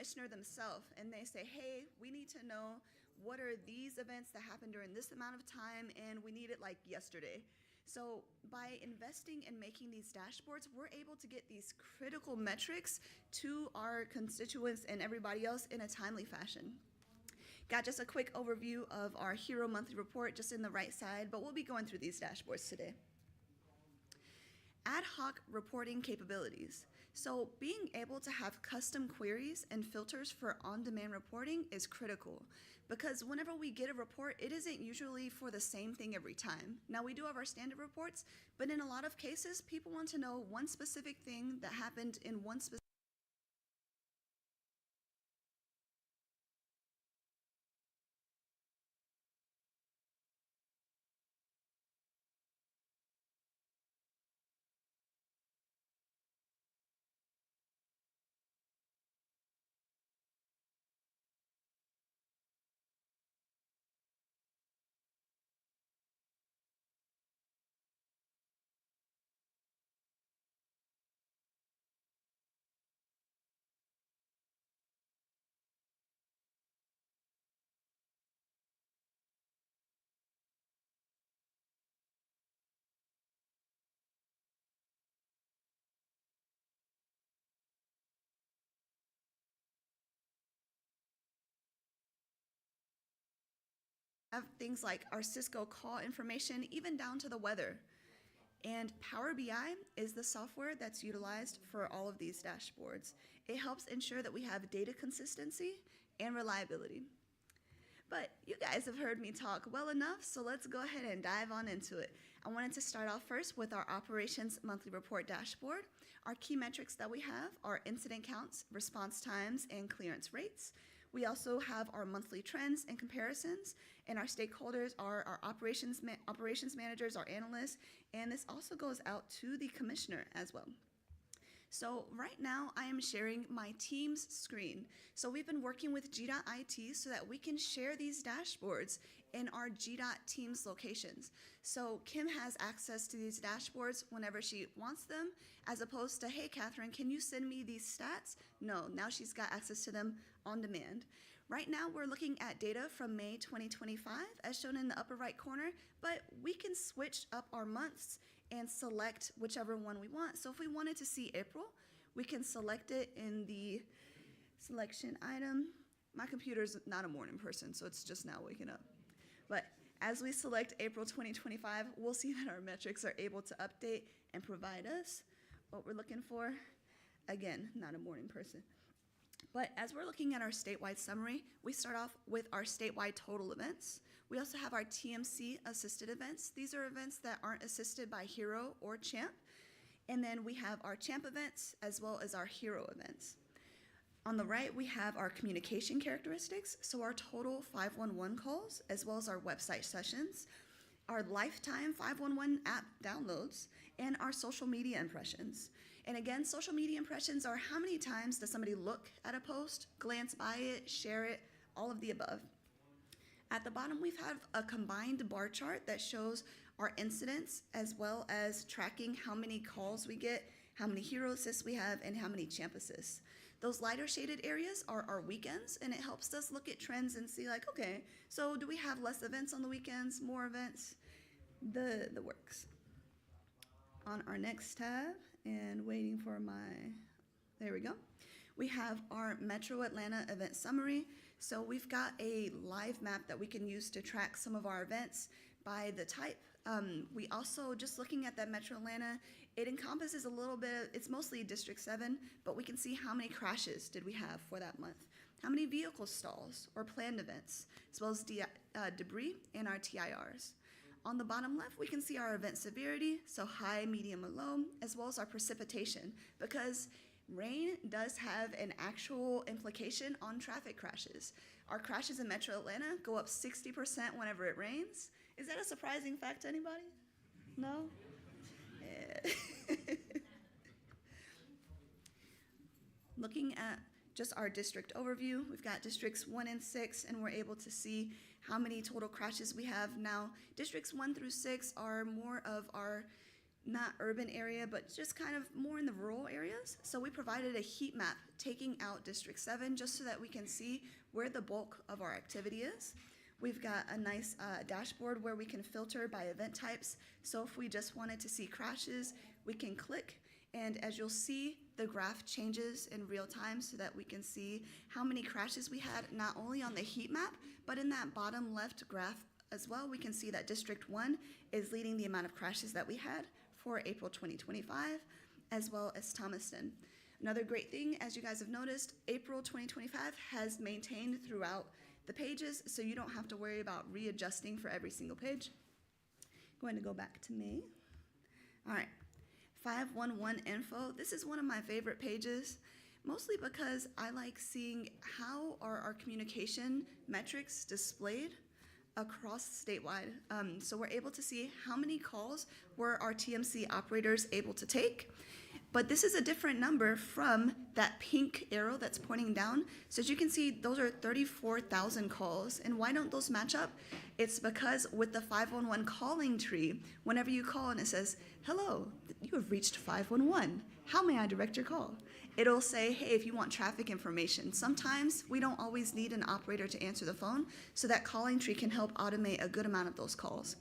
commissioner themselves and they say, hey, we need to know what are these events that happen during this amount of time, and we need it like yesterday. So by investing in making these dashboards, we're able to get these critical metrics to our constituents and everybody else in a timely fashion. Got just a quick overview of our Hero Monthly Report just in the right side, but we'll be going through these dashboards today. Ad hoc reporting capabilities. So being able to have custom queries and filters for on-demand reporting is critical, because whenever we get a report, it isn't usually for the same thing every time. Now, we do have our standard reports, but in a lot of cases, people want to know one specific thing that happened in one specific have things like our Cisco call information, even down to the weather. And Power BI is the software that's utilized for all of these dashboards. It helps ensure that we have data consistency and reliability. But you guys have heard me talk well enough, so let's go ahead and dive on into it. I wanted to start off first with our Operations Monthly Report dashboard. Our key metrics that we have are incident counts, response times, and clearance rates. We also have our monthly trends and comparisons, and our stakeholders are our operations managers, our analysts, and this also goes out to the commissioner as well. So right now I am sharing my Teams screen. So we've been working with GDOT so that we can share these dashboards in our GDOT Teams locations. So Kim has access to these dashboards whenever she wants them, as opposed to, hey, Catherine, can you send me these stats? No, now she's got access to them on demand. Right now we're looking at data from May 2025 as shown in the upper right corner, but we can switch up our months and select whichever one we want. So if we wanted to see April, we can select it in the selection item. My computer's not a morning person, so it's just now waking up. But as we select April 2025, we'll see that our metrics are able to update and provide us what we're looking for. Again, not a morning person. But as we're looking at our statewide summary, we start off with our statewide total events. We also have our TMC assisted events. These are events that aren't assisted by Hero or Champ. And then we have our Champ events as well as our Hero events. On the right, we have our communication characteristics, so our total 511 calls as well as our website sessions, our lifetime 511 app downloads, and our social media impressions. And again, social media impressions are how many times does somebody look at a post, glance by it, share it, all of the above. At the bottom, we have a combined bar chart that shows our incidents as well as tracking how many calls we get, how many Hero assists we have, and how many Champ assists. Those lighter shaded areas are our weekends, and it helps us look at trends and see like, okay, so do we have less events on the weekends, more events? The works. On our next tab, and waiting for there we go. We have our Metro Atlanta event summary. So we've got a live map that we can use to track some of our events by the type. We also, just looking at that Metro Atlanta, it encompasses a little bit, it's mostly District 7, but we can see how many crashes did we have for that month, how many vehicle stalls or planned events, as well as debris and our TIRs. On the bottom left, we can see our event severity, so high, medium, and low, as well as our precipitation, because rain does have an actual implication on traffic crashes. Our crashes in Metro Atlanta go up 60% whenever it rains. Is that a surprising fact to anybody? No? Yeah. Looking at just our district overview, we've got districts 1 and 6, and we're able to see how many total crashes we have now. Districts 1 through 6 are more of our not urban area, but just kind of more in the rural areas. So we provided a heat map taking out District 7 just so that we can see where the bulk of our activity is. We've got a nice dashboard where we can filter by event types. So if we just wanted to see crashes, we can click, and as you'll see, the graph changes in real time so that we can see how many crashes we had, not only on the heat map, but in that bottom left graph as well. We can see that District 1 is leading the amount of crashes that we had for April 2025, as well as Thomaston. Another great thing, as you guys have noticed, April 2025 has maintained throughout the pages, so you don't have to worry about readjusting for every single page. Going to go back to May. All right, 511 info. This is one of my favorite pages, mostly because I like seeing how are our communication metrics displayed across statewide. So we're able to see how many calls were our TMC operators able to take. But this is a different number from that pink arrow that's pointing down. So as you can see, those are 34,000 calls. And why don't those match up? It's because with the 511 calling tree, whenever you call and it says, "Hello, you have reached 511. How may I direct your call?" It'll say, hey, if you want traffic information. Sometimes we don't always need an operator to answer the phone, so that calling tree can help automate a good amount of those calls.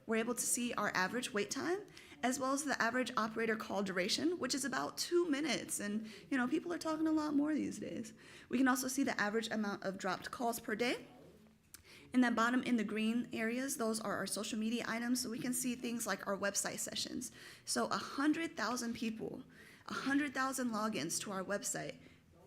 We're able to see our average wait time, as well as the average operator call duration, which is about 2 minutes. And people are talking a lot more these days. We can also see the average amount of dropped calls per day. In that bottom in the green areas, those are our social media items. So we can see things like our website sessions. So 100,000 people, 100,000 logins to our website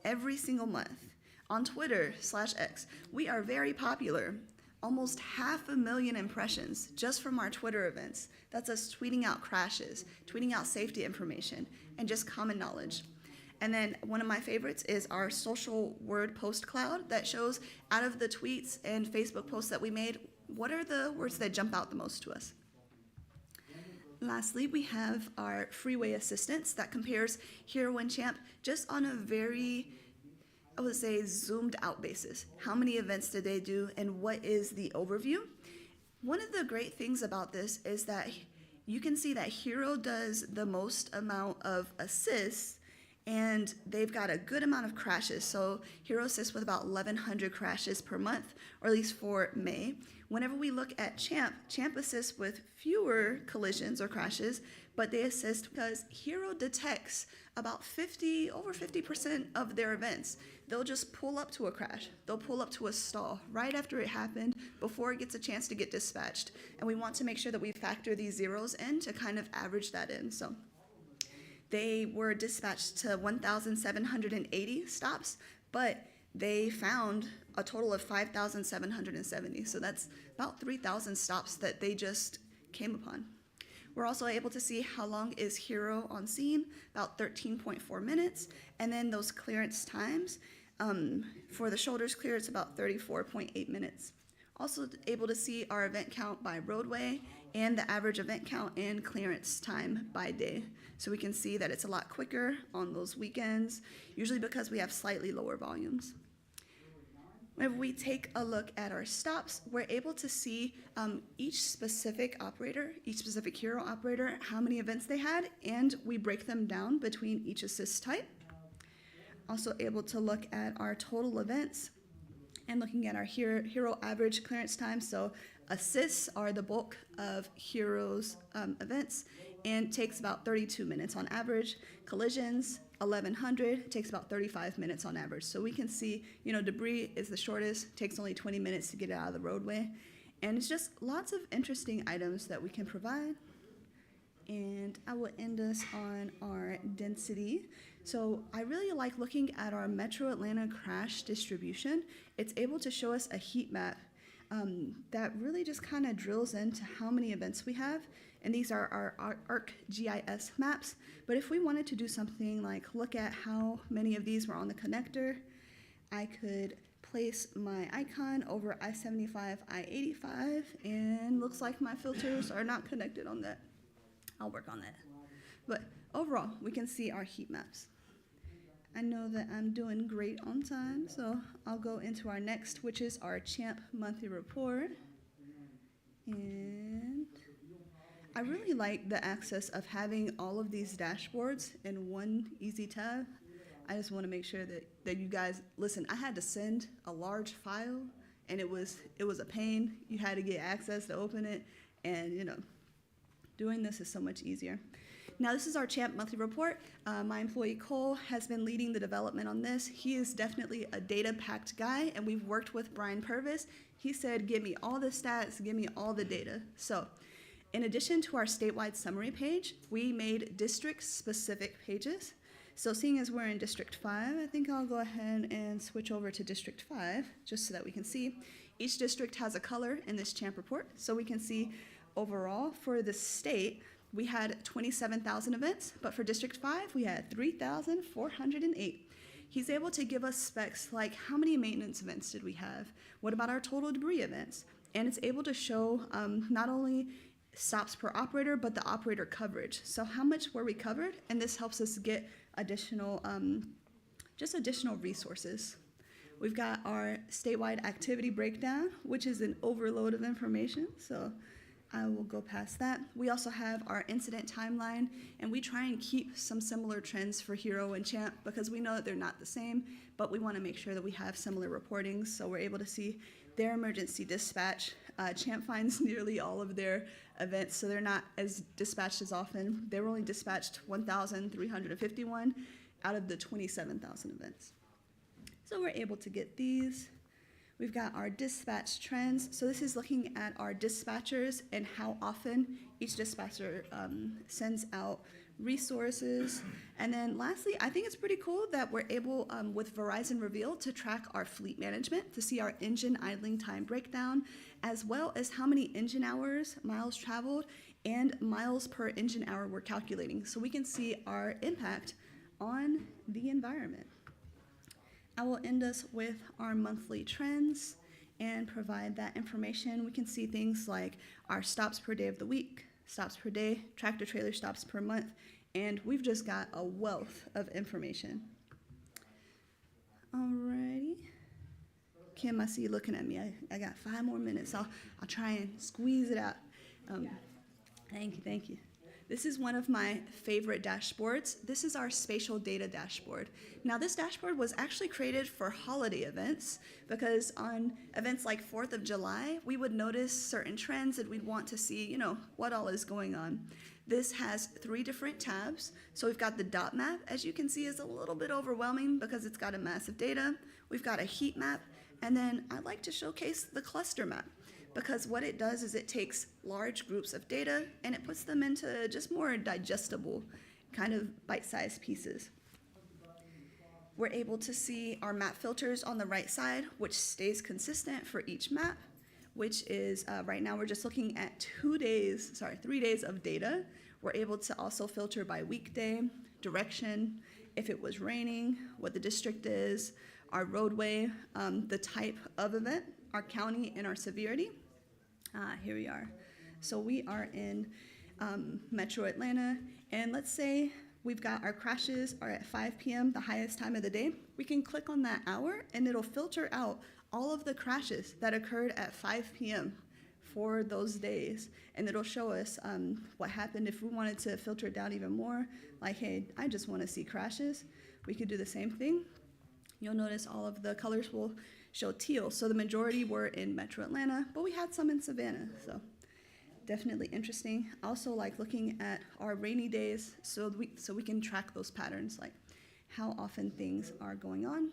every single month. On Twitter/X, we are very popular. Almost 500,000 impressions just from our Twitter events. That's us tweeting out crashes, tweeting out safety information, and just common knowledge. And then one of my favorites is our social word post cloud that shows out of the tweets and Facebook posts that we made, what are the words that jump out the most to us. Lastly, we have our freeway assistance that compares Hero and Champ just on a very, I would say, zoomed out basis. How many events did they do and what is the overview? One of the great things about this is that you can see that Hero does the most amount of assists and they've got a good amount of crashes. So Hero assists with about 1,100 crashes per month, or at least for May. Whenever we look at Champ assists with fewer collisions or crashes, but they assist because Hero detects about over 50% of their events. They'll just pull up to a crash. They'll pull up to a stall right after it happened, before it gets a chance to get dispatched. And we want to make sure that we factor these zeros in to kind of average that in. So they were dispatched to 1,780 stops, but they found a total of 5,770. So that's about 3,000 stops that they just came upon. We're also able to see how long is Hero on scene, about 13.4 minutes. And then those clearance times, for the shoulders clear, it's about 34.8 minutes. Also able to see our event count by roadway and the average event count and clearance time by day. So we can see that it's a lot quicker on those weekends, usually because we have slightly lower volumes. Whenever we take a look at our stops, we're able to see each specific operator, each specific Hero operator, how many events they had, and we break them down between each assist type. Also able to look at our total events and looking at our Hero average clearance time. So assists are the bulk of Hero's events and takes about 32 minutes on average. Collisions, 1,100, takes about 35 minutes on average. So we can see, debris is the shortest, takes only 20 minutes to get it out of the roadway. And it's just lots of interesting items that we can provide. And I will end us on our density. So I really like looking at our Metro Atlanta crash distribution. It's able to show us a heat map that really just kind of drills into how many events we have. And these are our ArcGIS maps. But if we wanted to do something like look at how many of these were on the connector, I could place my icon over I-75, I-85, and looks like my filters are not connected on that. I'll work on that. But overall, we can see our heat maps. I know that I'm doing great on time, so I'll go into our next, which is our Champ monthly report. And I really like the access of having all of these dashboards in one easy tab. I just want to make sure that you guys, listen, I had to send a large file, and it was a pain. You had to get access to open it, and doing this is so much easier. Now, this is our CHAMP monthly report. My employee Cole has been leading the development on this. He is definitely a data-packed guy, and we've worked with Brian Purvis. He said, give me all the stats, give me all the data. So in addition to our statewide summary page, we made district-specific pages. So seeing as we're in District 5, I think I'll go ahead and switch over to District 5, just so that we can see. Each district has a color in this CHAMP report, so we can see overall for the state, we had 27,000 events, but for District 5, we had 3,408. He's able to give us specs like how many maintenance events did we have? What about our total debris events? And it's able to show not only stops per operator, but the operator coverage. So how much were we covered? And this helps us get additional, just additional resources. We've got our statewide activity breakdown, which is an overload of information. So I will go past that. We also have our incident timeline, and we try and keep some similar trends for Hero and Champ because we know that they're not the same, but we want to make sure that we have similar reportings so we're able to see their emergency dispatch. Champ finds nearly all of their events, so they're not as dispatched as often. They were only dispatched 1,351 out of the 27,000 events. So we're able to get these. We've got our dispatch trends. So this is looking at our dispatchers and how often each dispatcher sends out resources. And then lastly, I think it's pretty cool that we're able, with Verizon Reveal, to track our fleet management, to see our engine idling time breakdown, as well as how many engine hours, miles traveled, and miles per engine hour we're calculating. So we can see our impact on the environment. I will end us with our monthly trends and provide that information. We can see things like our stops per day of the week, stops per day, tractor trailer stops per month, and we've just got a wealth of information. Alrighty. Kim, I see you looking at me. I got 5 more minutes. I'll try and squeeze it out. Thank you. This is one of my favorite dashboards. This is our spatial data dashboard. Now, this dashboard was actually created for holiday events because on events like 4th of July, we would notice certain trends and we'd want to see, what all is going on. This has 3 different tabs. So we've got the dot map, as you can see, is a little bit overwhelming because it's got a massive data. We've got a heat map, and then I'd like to showcase the cluster map, because what it does is it takes large groups of data and it puts them into just more digestible kind of bite-sized pieces. We're able to see our map filters on the right side, which stays consistent for each map, which is right now we're just looking at 3 days of data. We're able to also filter by weekday, direction, if it was raining, what the district is, our roadway, the type of event, our county, and our severity. Here we are. So we are in Metro Atlanta, and let's say we've got our crashes are at 5 p.m., the highest time of the day. We can click on that hour, and it'll filter out all of the crashes that occurred at 5 p.m. for those days, and it'll show us what happened. If we wanted to filter it down even more, like, hey, I just want to see crashes, we could do the same thing. You'll notice all of the colors will show teal. So the majority were in Metro Atlanta, but we had some in Savannah, so definitely interesting. Also like looking at our rainy days so we can track those patterns, like how often things are going on.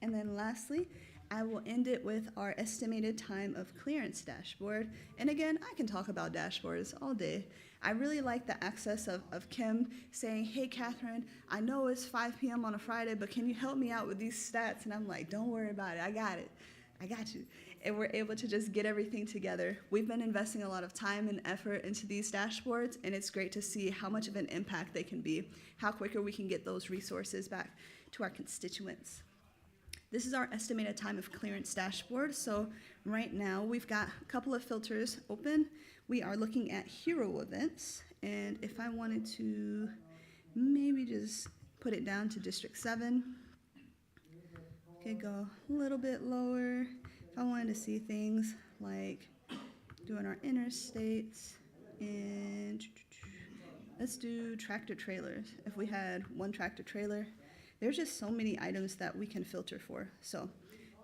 And then lastly, I will end it with our estimated time of clearance dashboard. And again, I can talk about dashboards all day. I really like the access of Kim saying, hey, Catherine, I know it's 5 p.m. on a Friday, but can you help me out with these stats? And I'm like, don't worry about it. I got it. I got you. And we're able to just get everything together. We've been investing a lot of time and effort into these dashboards, and it's great to see how much of an impact they can be, how quicker we can get those resources back to our constituents. This is our estimated time of clearance dashboard. So right now we've got a couple of filters open. We are looking at hero events, and if I wanted to maybe just put it down to District 7, okay, go a little bit lower. If I wanted to see things like doing our interstates, And let's do tractor trailers. If we had one tractor trailer, there's just so many items that we can filter for. So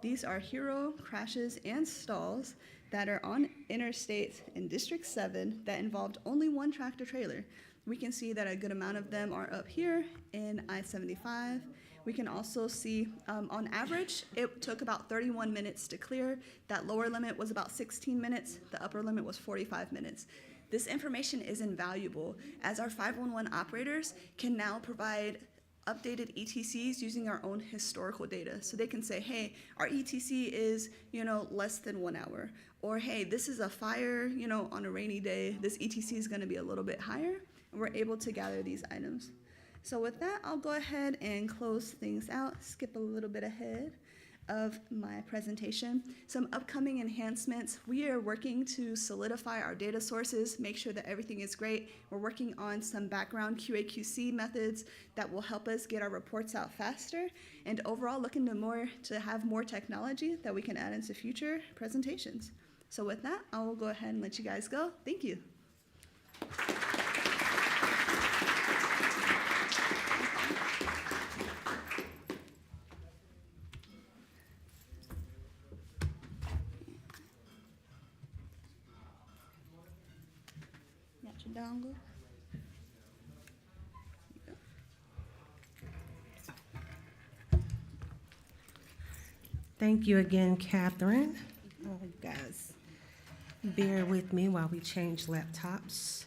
these are hero crashes and stalls that are on interstates in District 7 that involved only one tractor trailer. We can see that a good amount of them are up here in I-75. We can also see, on average, it took about 31 minutes to clear. That lower limit was about 16 minutes. The upper limit was 45 minutes. This information is invaluable as our 511 operators can now provide updated ETCs using our own historical data. So they can say, hey, our ETC is, less than 1 hour. Or, hey, this is a fire, on a rainy day. This ETC is going to be a little bit higher. And we're able to gather these items. So with that, I'll go ahead and close things out, skip a little bit ahead of my presentation. Some upcoming enhancements. We are working to solidify our data sources, make sure that everything is great. We're working on some background QA/QC methods that will help us get our reports out faster, and overall looking to have more technology that we can add into future presentations. So with that, I will go ahead and let you guys go. Thank you. Dongle. Thank you again, Catherine. Oh, you guys, bear with me while we change laptops.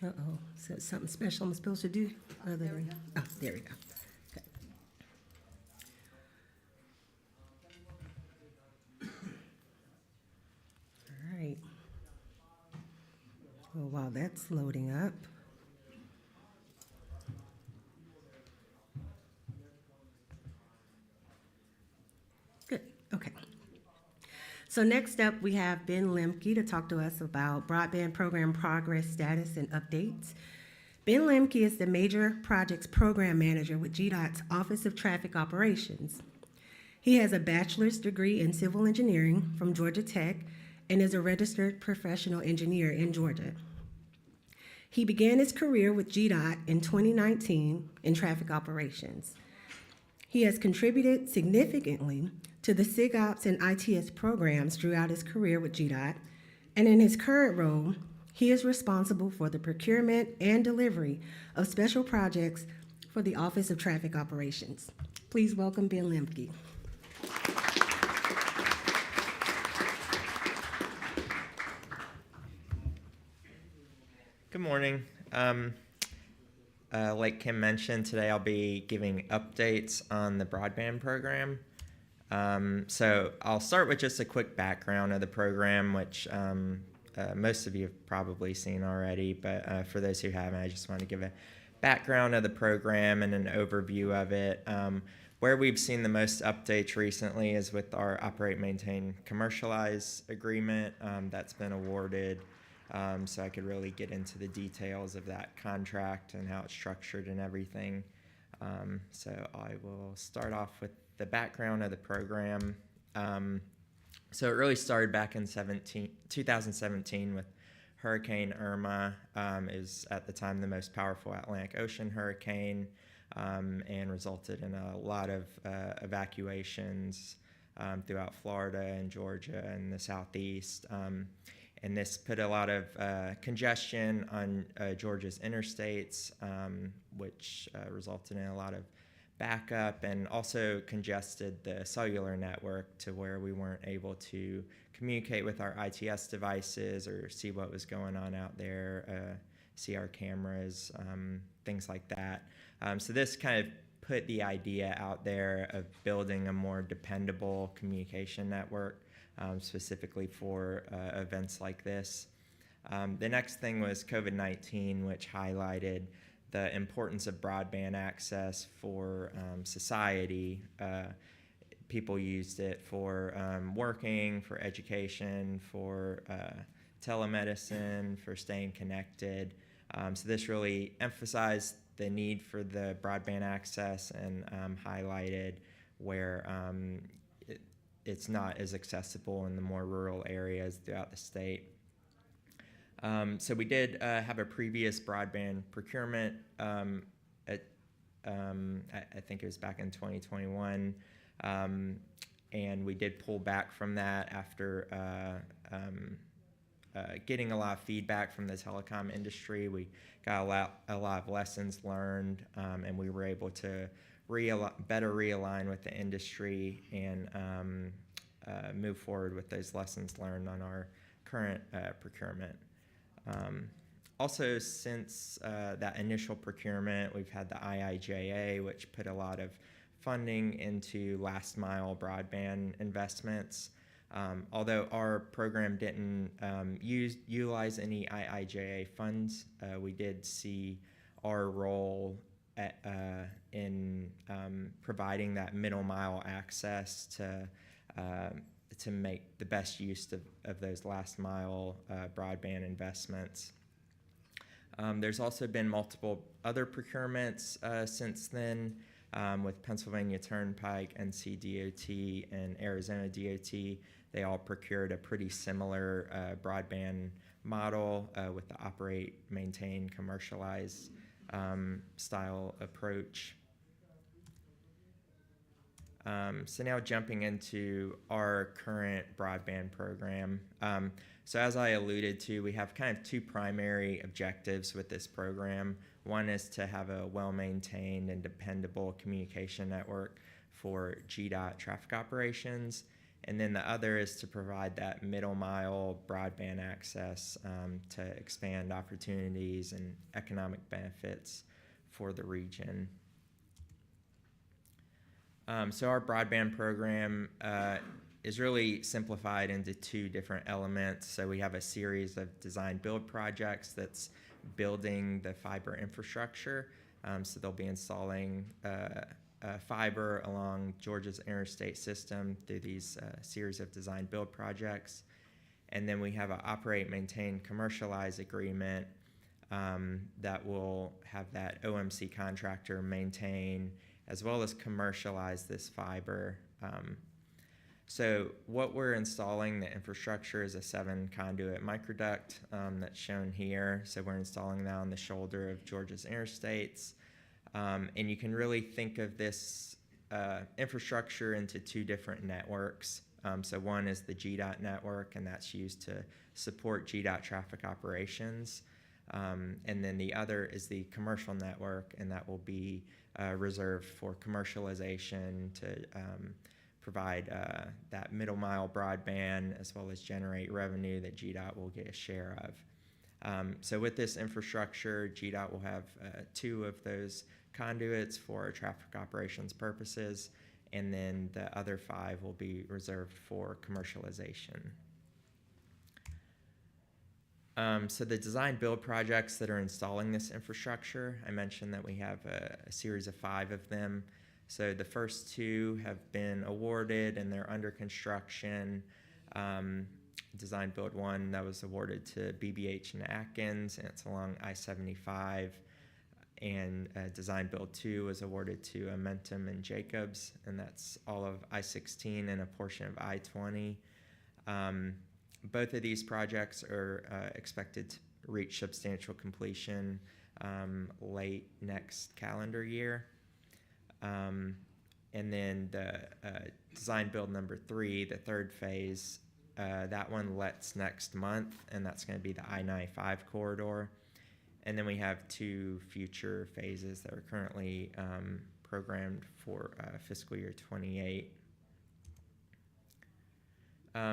Uh-oh, is that something special I'm supposed to do? There we go. Oh, there we go. Well, while that's loading up, good, okay. So next up, we have Ben Lempke to talk to us about broadband program progress, status, and updates. Ben Lempke is the Major Projects Program Manager with GDOT's Office of Traffic Operations. He has a bachelor's degree in civil engineering from Georgia Tech and is a registered professional engineer in Georgia. He began his career with GDOT in 2019 in traffic operations. He has contributed significantly to the SIGOPS and ITS programs throughout his career with GDOT, and in his current role, he is responsible for the procurement and delivery of special projects for the Office of Traffic Operations. Please welcome Ben Lempke. Good morning. Like Kim mentioned, today I'll be giving updates on the broadband program. So I'll start with just a quick background of the program, which most of you have probably seen already, but for those who haven't, I just want to give a background of the program and an overview of it. Where we've seen the most updates recently is with our Operate, Maintain, Commercialize agreement that's been awarded. So I could really get into the details of that contract and how it's structured and everything. So I will start off with the background of the program. So it really started back in 2017 with Hurricane Irma. It was at the time the most powerful Atlantic Ocean hurricane and resulted in a lot of evacuations throughout Florida and Georgia and the Southeast. And this put a lot of congestion on Georgia's interstates, which resulted in a lot of backup and also congested the cellular network to where we weren't able to communicate with our ITS devices or see what was going on out there, see our cameras, things like that. So this kind of put the idea out there of building a more dependable communication network. Specifically for events like this. The next thing was COVID-19, which highlighted the importance of broadband access for society. People used it for working, for education, for telemedicine, for staying connected. So this really emphasized the need for the broadband access and highlighted where it's not as accessible in the more rural areas throughout the state. So we did have a previous broadband procurement at I think it was back in 2021, and we did pull back from that after getting a lot of feedback from the telecom industry. We got a lot of lessons learned, and we were able to better realign with the industry and move forward with those lessons learned on our current procurement. Also, since that initial procurement, we've had the IIJA, which put a lot of funding into last mile broadband investments. Although our program didn't utilize any IIJA funds, we did see our role in providing that middle mile access to make the best use of those last mile broadband investments. There's also been multiple other procurements since then with Pennsylvania Turnpike, NC DOT, and Arizona DOT. They all procured a pretty similar broadband model with the operate, maintain, commercialize style approach. So now jumping into our current broadband program. So as I alluded to, we have kind of two primary objectives with this program. One is to have a well-maintained and dependable communication network for GDOT traffic operations. And then the other is to provide that middle mile broadband access to expand opportunities and economic benefits for the region. So our broadband program is really simplified into two different elements. So we have a series of design build projects that's building the fiber infrastructure. So they'll be installing fiber along Georgia's interstate system through these series of design build projects. And then we have an operate, maintain, commercialize agreement that will have that OMC contractor maintain as well as commercialize this fiber. So what we're installing, the infrastructure, is a 7-conduit microduct that's shown here. So we're installing that on the shoulder of Georgia's interstates. And you can really think of this infrastructure into two different networks. So one is the GDOT network, and that's used to support GDOT traffic operations. And then the other is the commercial network, and that will be reserved for commercialization to provide that middle mile broadband as well as generate revenue that GDOT will get a share of. So with this infrastructure, GDOT will have 2 of those conduits for traffic operations purposes, and then the other 5 will be reserved for commercialization. So the design build projects that are installing this infrastructure, I mentioned that we have a series of 5 of them. So the first 2 have been awarded and they're under construction. Design build 1, that was awarded to BBH and Atkins, and it's along I-75. And design build 2 was awarded to Amentum and Jacobs, and that's all of I-16 and a portion of I-20. Both of these projects are expected to reach substantial completion late next calendar year. And then the design build number 3, the third phase, that one lets next month, and that's going to be the I-95 corridor. And then we have 2 future phases that are currently programmed for fiscal year 28.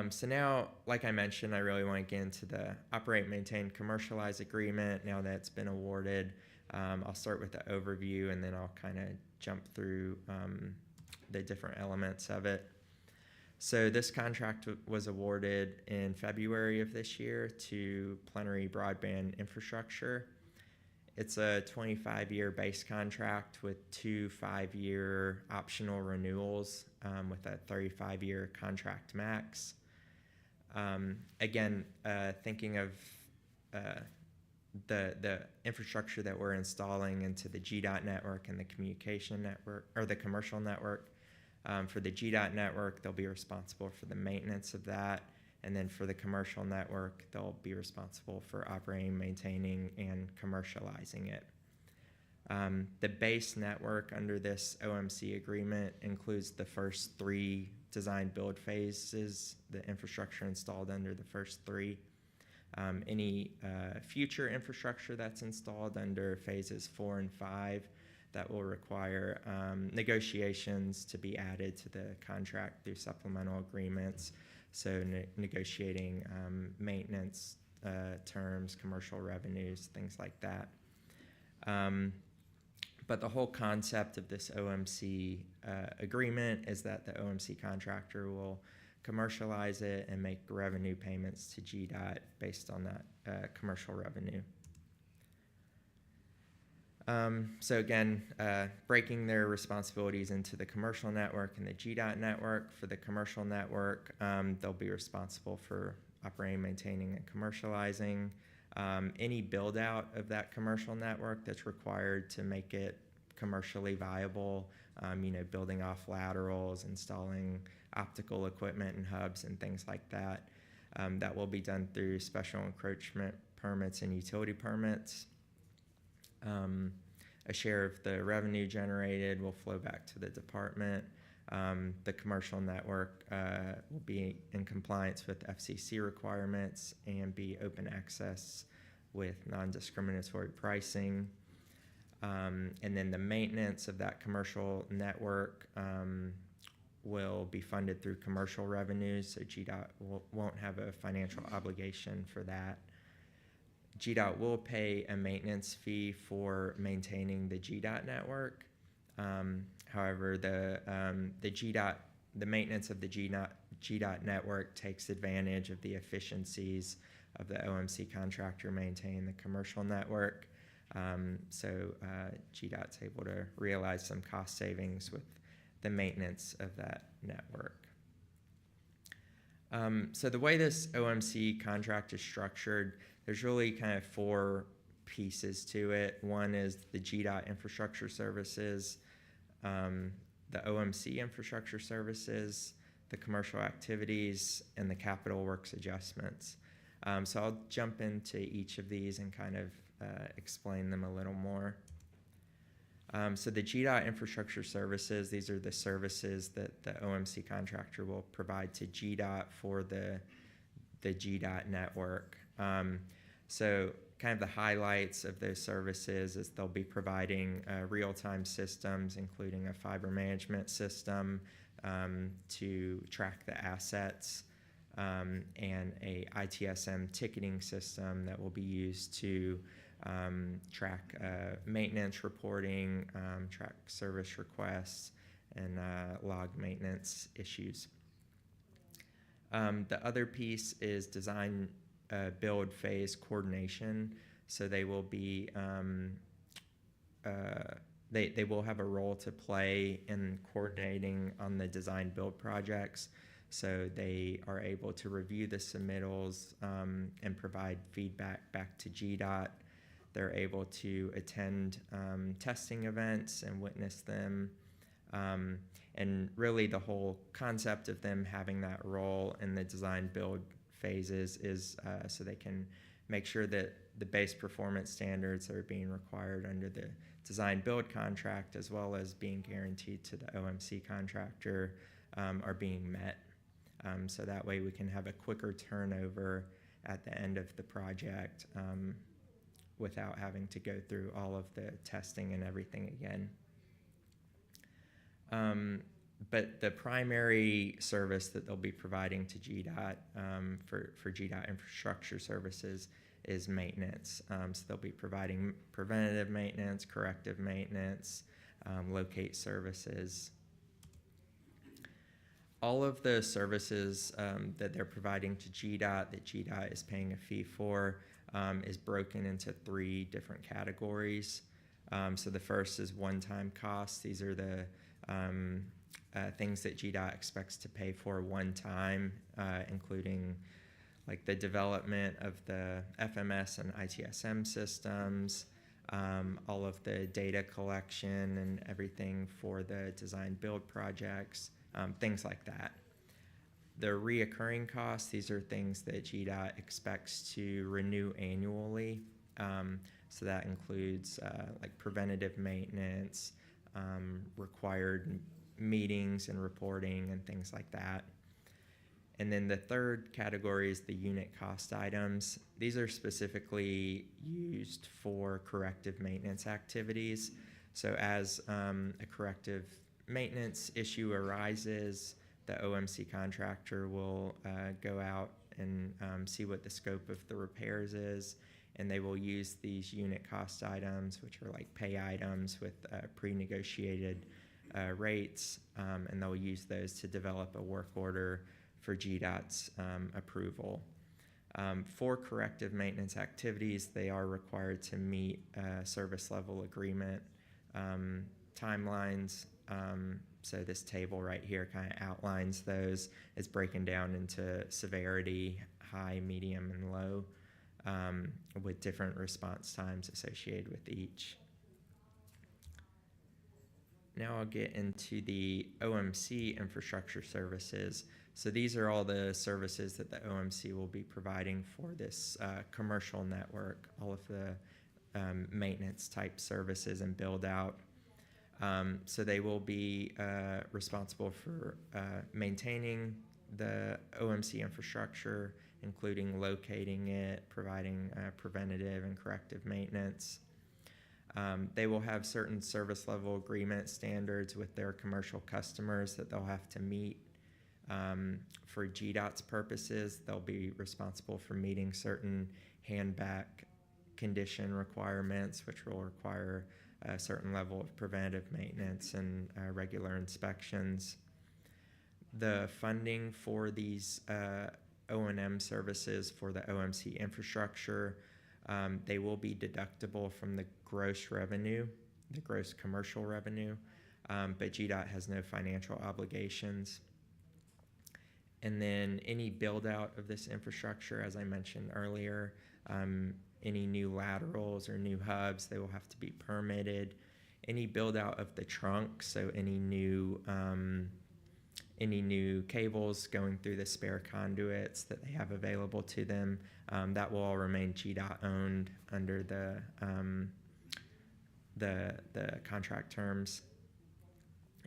So now, like I mentioned, I really want to get into the operate, maintain, commercialize agreement now that it's been awarded. I'll start with the overview, and then I'll kind of jump through the different elements of it. So this contract was awarded in February of this year to Plenary Broadband Infrastructure. It's a 25-year base contract with 2 5-year optional renewals with a 35-year contract max. Again, thinking of the infrastructure that we're installing into the GDOT network and the communication network, or the commercial network. For the GDOT network, they'll be responsible for the maintenance of that. And then for the commercial network, they'll be responsible for operating, maintaining, and commercializing it. The base network under this OMC agreement includes the first 3 design build phases, the infrastructure installed under the first 3. Any future infrastructure that's installed under phases 4 and 5 that will require negotiations to be added to the contract through supplemental agreements. So negotiating maintenance terms, commercial revenues, things like that. But the whole concept of this OMC agreement is that the OMC contractor will commercialize it and make revenue payments to GDOT based on that commercial revenue. So again, breaking their responsibilities into the commercial network and the GDOT network. For the commercial network, they'll be responsible for operating, maintaining, and commercializing. Any build out of that commercial network that's required to make it commercially viable, building off laterals, installing optical equipment and hubs and things like that. That will be done through special encroachment permits and utility permits. A share of the revenue generated will flow back to the department. The commercial network will be in compliance with FCC requirements and be open access with non-discriminatory pricing. And then the maintenance of that commercial network will be funded through commercial revenues, so GDOT won't have a financial obligation for that. GDOT will pay a maintenance fee for maintaining the GDOT network. However, the maintenance of the GDOT network takes advantage of the efficiencies of the OMC contractor maintaining the commercial network. So GDOT's able to realize some cost savings with the maintenance of that network. So the way this OMC contract is structured, there's really kind of 4 pieces to it. One is the GDOT infrastructure services, the OMC infrastructure services, the commercial activities, and the capital works adjustments. So I'll jump into each of these and kind of explain them a little more. So the GDOT infrastructure services, these are the services that the OMC contractor will provide to GDOT for the GDOT network. So kind of the highlights of those services is they'll be providing real-time systems, including a fiber management system to track the assets, and a ITSM ticketing system that will be used to track maintenance reporting, track service requests, and log maintenance issues. The other piece is design build phase coordination. So they will be they will have a role to play in coordinating on the design build projects. So they are able to review the submittals and provide feedback back to GDOT. They're able to attend testing events and witness them. And really the whole concept of them having that role in the design build phases is so they can make sure that the base performance standards that are being required under the design build contract, as well as being guaranteed to the OMC contractor, are being met. So that way we can have a quicker turnover at the end of the project without having to go through all of the testing and everything again. But the primary service that they'll be providing to GDOT for GDOT infrastructure services is maintenance. So they'll be providing preventative maintenance, corrective maintenance, locate services. All of the services that they're providing to GDOT, that GDOT is paying a fee for, is broken into 3 different categories. So the first is one-time costs. These are the things that GDOT expects to pay for one time, including like the development of the FMS and ITSM systems, all of the data collection and everything for the design build projects, things like that. The reoccurring costs, these are things that GDOT expects to renew annually. So that includes like preventative maintenance, required meetings and reporting and things like that. And then the third category is the unit cost items. These are specifically used for corrective maintenance activities. So as a corrective maintenance issue arises, the OMC contractor will go out and see what the scope of the repairs is, and they will use these unit cost items, which are like pay items with pre-negotiated rates, and they'll use those to develop a work order for GDOT's approval. For corrective maintenance activities, they are required to meet service level agreement timelines. So this table right here kind of outlines those. It's broken down into severity, high, medium, and low, with different response times associated with each. Now I'll get into the OMC infrastructure services. So these are all the services that the OMC will be providing for this commercial network, all of the maintenance type services and build out. So they will be responsible for maintaining the OMC infrastructure, including locating it, providing preventative and corrective maintenance. They will have certain service level agreement standards with their commercial customers that they'll have to meet. For GDOT's purposes, they'll be responsible for meeting certain handback condition requirements, which will require a certain level of preventative maintenance and regular inspections. The funding for these O&M services for the OMC infrastructure, they will be deductible from the gross revenue, the gross commercial revenue, but GDOT has no financial obligations. And then any build out of this infrastructure, as I mentioned earlier, any new laterals or new hubs, they will have to be permitted. Any build out of the trunk, so any new cables going through the spare conduits that they have available to them, that will all remain GDOT owned under the contract terms.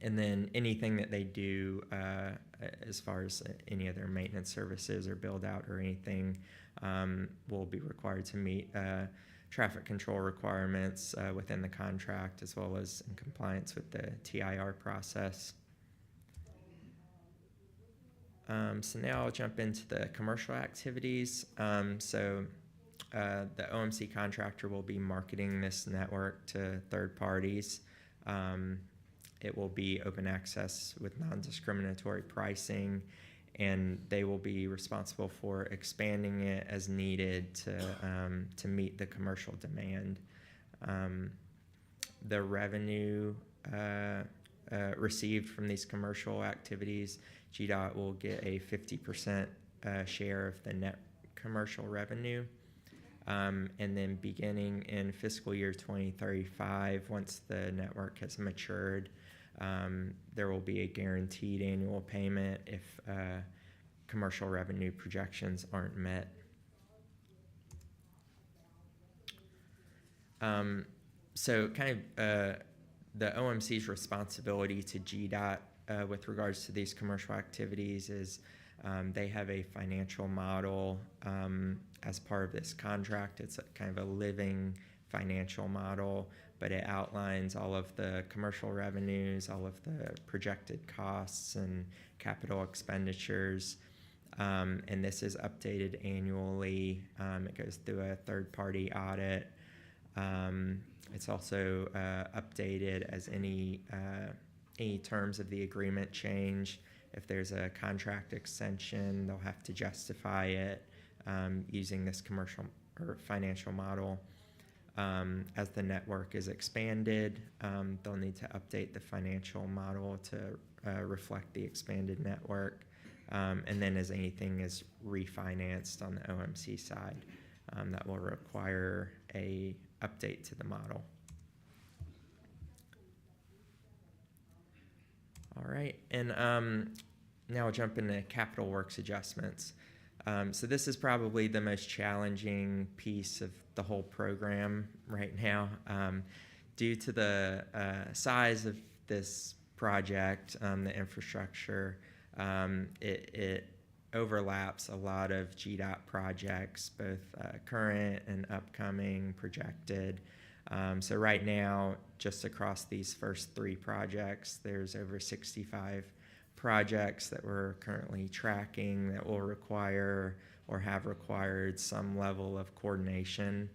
And then anything that they do as far as any other maintenance services or build out or anything will be required to meet traffic control requirements within the contract, as well as in compliance with the TIR process. So now I'll jump into the commercial activities. So the OMC contractor will be marketing this network to third parties. It will be open access with non-discriminatory pricing, and they will be responsible for expanding it as needed to meet the commercial demand. The revenue received from these commercial activities, GDOT will get a 50% share of the net commercial revenue. And then beginning in fiscal year 2035, once the network has matured, there will be a guaranteed annual payment if commercial revenue projections aren't met. So kind of the OMC's responsibility to GDOT with regards to these commercial activities is they have a financial model as part of this contract. It's a kind of a living financial model, but it outlines all of the commercial revenues, all of the projected costs and capital expenditures. And this is updated annually. It goes through a third-party audit. It's also updated as any terms of the agreement change. If there's a contract extension, they'll have to justify it using this commercial or financial model. As the network is expanded, they'll need to update the financial model to reflect the expanded network. And then as anything is refinanced on the OMC side, that will require a update to the model. All right, and now I'll jump into capital works adjustments. So this is probably the most challenging piece of the whole program right now. Due to the size of this project, the infrastructure, it overlaps a lot of GDOT projects, both current and upcoming, projected. So right now, just across these first 3 projects, there's over 65 projects that we're currently tracking that will require or have required some level of coordination.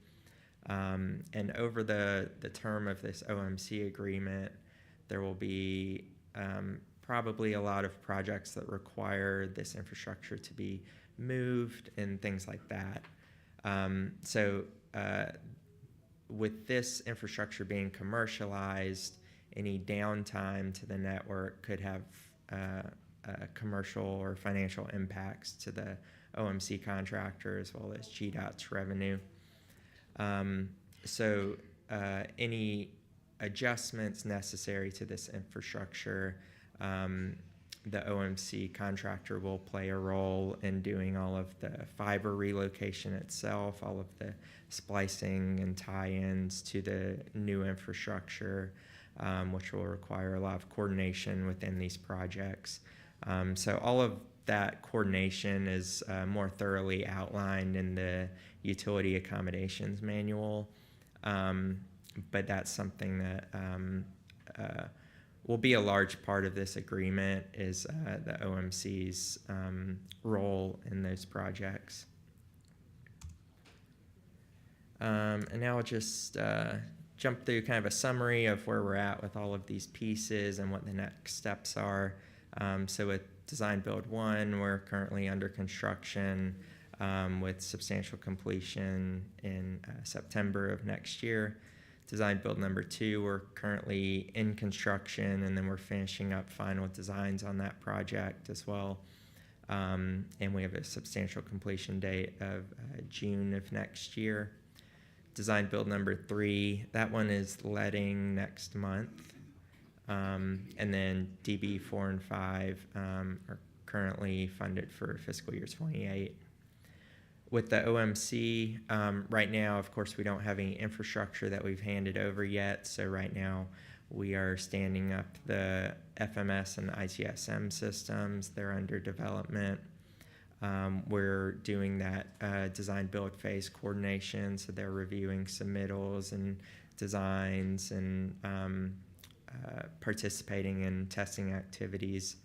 And over the term of this OMC agreement, there will be probably a lot of projects that require this infrastructure to be moved and things like that. With this infrastructure being commercialized, any downtime to the network could have commercial or financial impacts to the OMC contractor as well as GDOT's revenue. Any adjustments necessary to this infrastructure, the OMC contractor will play a role in doing all of the fiber relocation itself, all of the splicing and tie-ins to the new infrastructure, which will require a lot of coordination within these projects. So all of that coordination is more thoroughly outlined in the utility accommodations manual, but that's something that will be a large part of this agreement is the OMC's role in those projects. And now I'll just jump through kind of a summary of where we're at with all of these pieces and what the next steps are. So with Design Build 1, we're currently under construction with substantial completion in September of next year. Design Build number 2, we're currently in construction, and then we're finishing up final designs on that project as well. And we have a substantial completion date of June of next year. Design Build number 3, that one is letting next month. And then DB 4 and 5 are currently funded for fiscal year 28. With the OMC, right now, of course, we don't have any infrastructure that we've handed over yet. So right now, we are standing up the FMS and ITSM systems. They're under development. We're doing that design build phase coordination. So they're reviewing submittals and designs and participating in testing activities.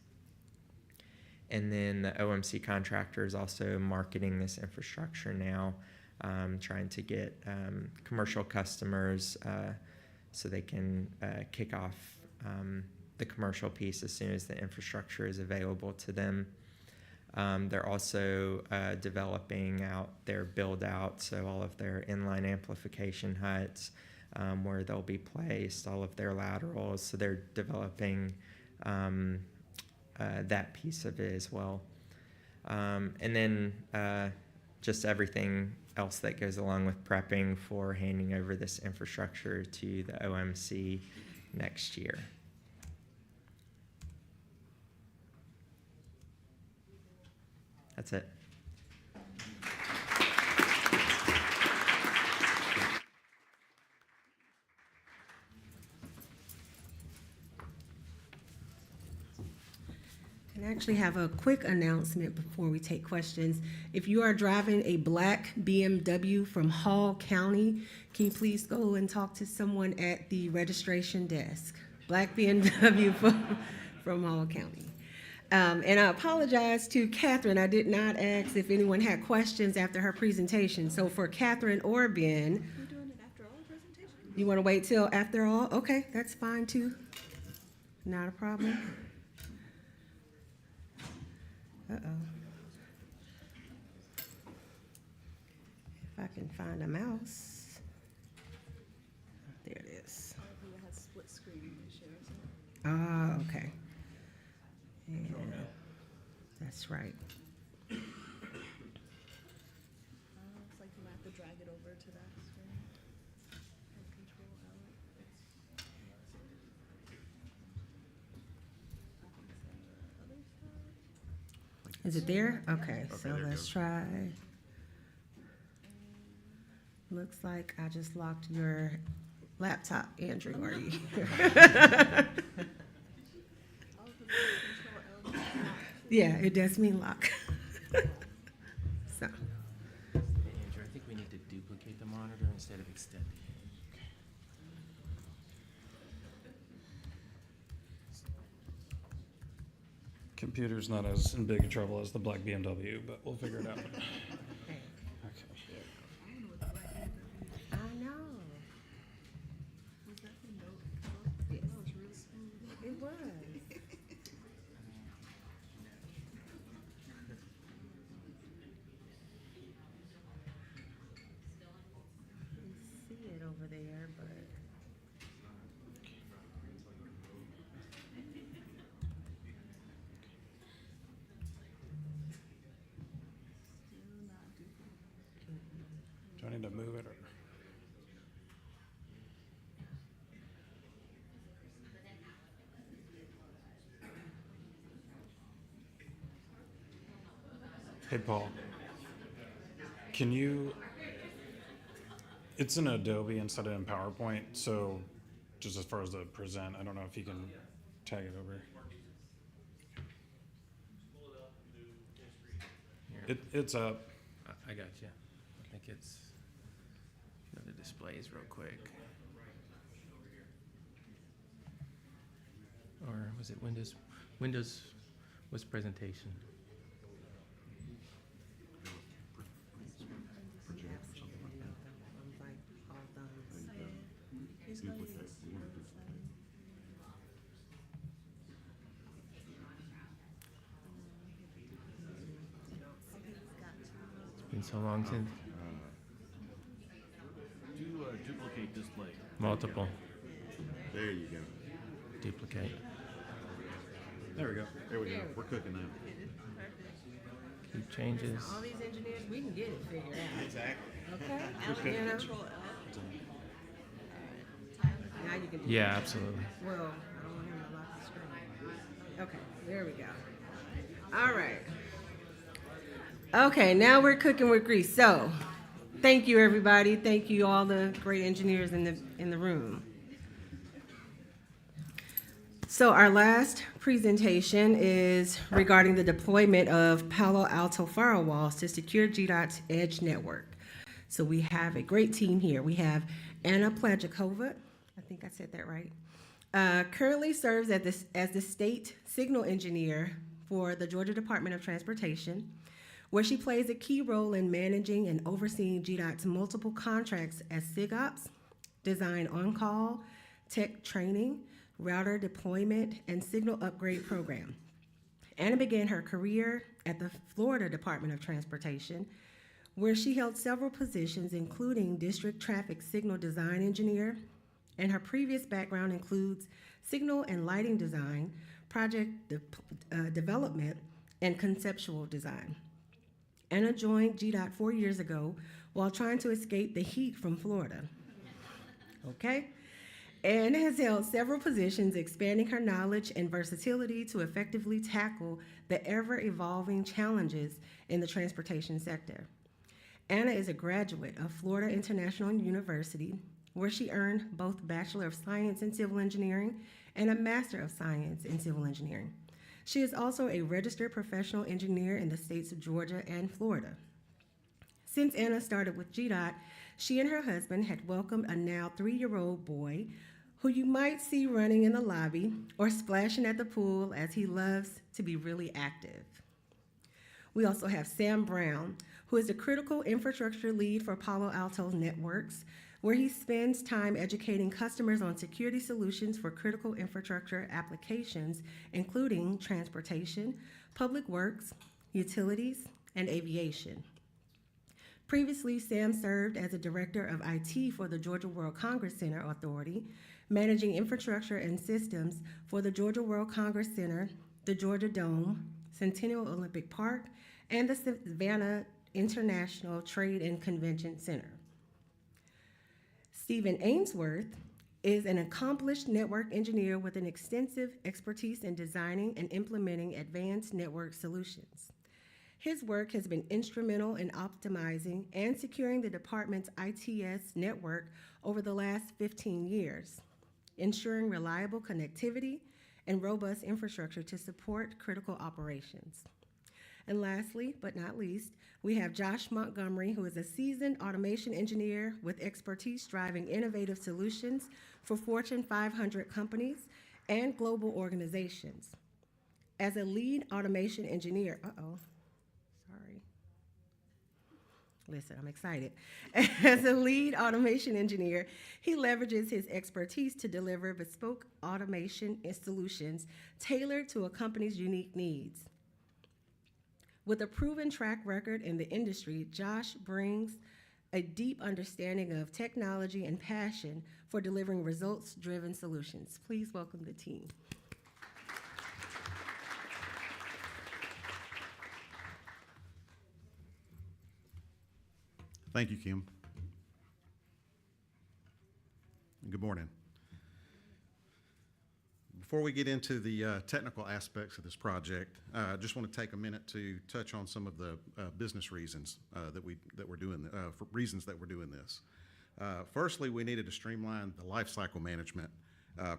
And then the OMC contractor is also marketing this infrastructure now, trying to get commercial customers so they can kick off the commercial piece as soon as the infrastructure is available to them. They're also developing out their build out, so all of their inline amplification huts, where they'll be placed, all of their laterals. So they're developing that piece of it as well. And then just everything else that goes along with prepping for handing over this infrastructure to the OMC next year. That's it. I actually have a quick announcement before we take questions. If you are driving a black BMW from Hall County, can you please go and talk to someone at the registration desk? Black BMW from Hall County. And I apologize to Catherine. I did not ask if anyone had questions after her presentation. So for Catherine or Ben, We're doing it after all the presentation? you want to wait till after all? Okay, that's fine too. Not a problem. Uh-oh. If I can find a mouse. There it is. It has split screen. It shares it. Ah, okay. And that That's right. Looks like you might have to drag it over to that screen. Hold Control L. I think so. Other side. Is it there? Okay, so there it let's goes. try. Looks like I just locked your laptop, Andrew, are you? Oh, Control L. Yeah, it does mean lock. So, Hey, Andrew, I think we need to duplicate the monitor instead of extending it. Computer's not as in big trouble as the black BMW, but we'll figure it out. Okay. I know. Was that the note? That was really smooth. It was. You see it over there, but. Do I need to move it or? Hey, Paul. Can you, it's in Adobe instead of in PowerPoint, so just as far as the present, I don't know if you can tag it over. It's up. I got you. I think it's go to displays real quick. Or was it Windows? Windows was presentation. It's been so long since Duplicate display. multiple There you go. duplicate. There we go. There we go. We're cooking now. Keep changes. All these engineers, we can get it figured out. Exactly. Okay? You know? Control L. Now you can do Yeah, absolutely. Well, I don't want him to lock the screen. Okay, there we go. All right. Okay, now we're cooking with grease. So, thank you, everybody. Thank you, all the great engineers in the room. So, our last presentation is regarding the deployment of Palo Alto firewalls to secure GDOT's edge network. So, we have a great team here. We have Anna Plajakova. I think I said that right. Currently serves as the state signal engineer for the Georgia Department of Transportation, where she plays a key role in managing and overseeing GDOT's multiple contracts as SIGOPS, design on-call, tech training, router deployment, and signal upgrade program. Anna began her career at the Florida Department of Transportation, where she held several positions, including district traffic signal design engineer, and her previous background includes signal and lighting design, project development, and conceptual design. Anna joined GDOT 4 years ago while trying to escape the heat from Florida. Okay? And has held several positions, expanding her knowledge and versatility to effectively tackle the ever-evolving challenges in the transportation sector. Anna is a graduate of Florida International University, where she earned both Bachelor of Science in Civil Engineering and a Master of Science in Civil Engineering. She is also a registered professional engineer in the states of Georgia and Florida. Since Anna started with GDOT, she and her husband had welcomed a now 3-year-old boy who you might see running in the lobby or splashing at the pool, as he loves to be really active. We also have Sam Brown, who is the critical infrastructure lead for Palo Alto Networks, where he spends time educating customers on security solutions for critical infrastructure applications, including transportation, public works, utilities, and aviation. Previously, Sam served as a director of IT for the Georgia World Congress Center Authority, managing infrastructure and systems for the Georgia World Congress Center, the Georgia Dome, Centennial Olympic Park, and the Savannah International Trade and Convention Center. Stephen Ainsworth is an accomplished network engineer with an extensive expertise in designing and implementing advanced network solutions. His work has been instrumental in optimizing and securing the department's ITS network over the last 15 years, ensuring reliable connectivity and robust infrastructure to support critical operations. And lastly, but not least, we have Josh Montgomery, who is a seasoned automation engineer with expertise driving innovative solutions for Fortune 500 companies and global organizations. As a lead automation engineer, Listen, I'm excited. As a lead automation engineer, he leverages his expertise to deliver bespoke automation and solutions tailored to a company's unique needs. With a proven track record in the industry, Josh brings a deep understanding of technology and passion for delivering results-driven solutions. Please welcome the team. Thank you, Kim. Good morning. Before we get into the technical aspects of this project, I just want to take a minute to touch on some of the business reasons that we're doing this. Firstly, we needed to streamline the lifecycle management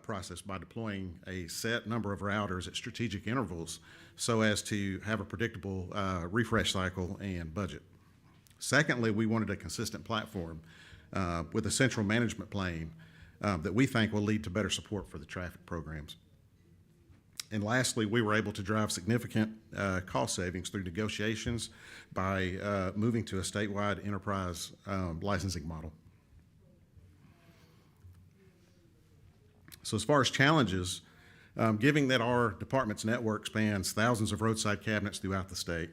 process by deploying a set number of routers at strategic intervals so as to have a predictable refresh cycle and budget. Secondly, we wanted a consistent platform with a central management plane that we think will lead to better support for the traffic programs. And lastly, we were able to drive significant cost savings through negotiations by moving to a statewide enterprise licensing model. So as far as challenges, given that our department's network spans thousands of roadside cabinets throughout the state,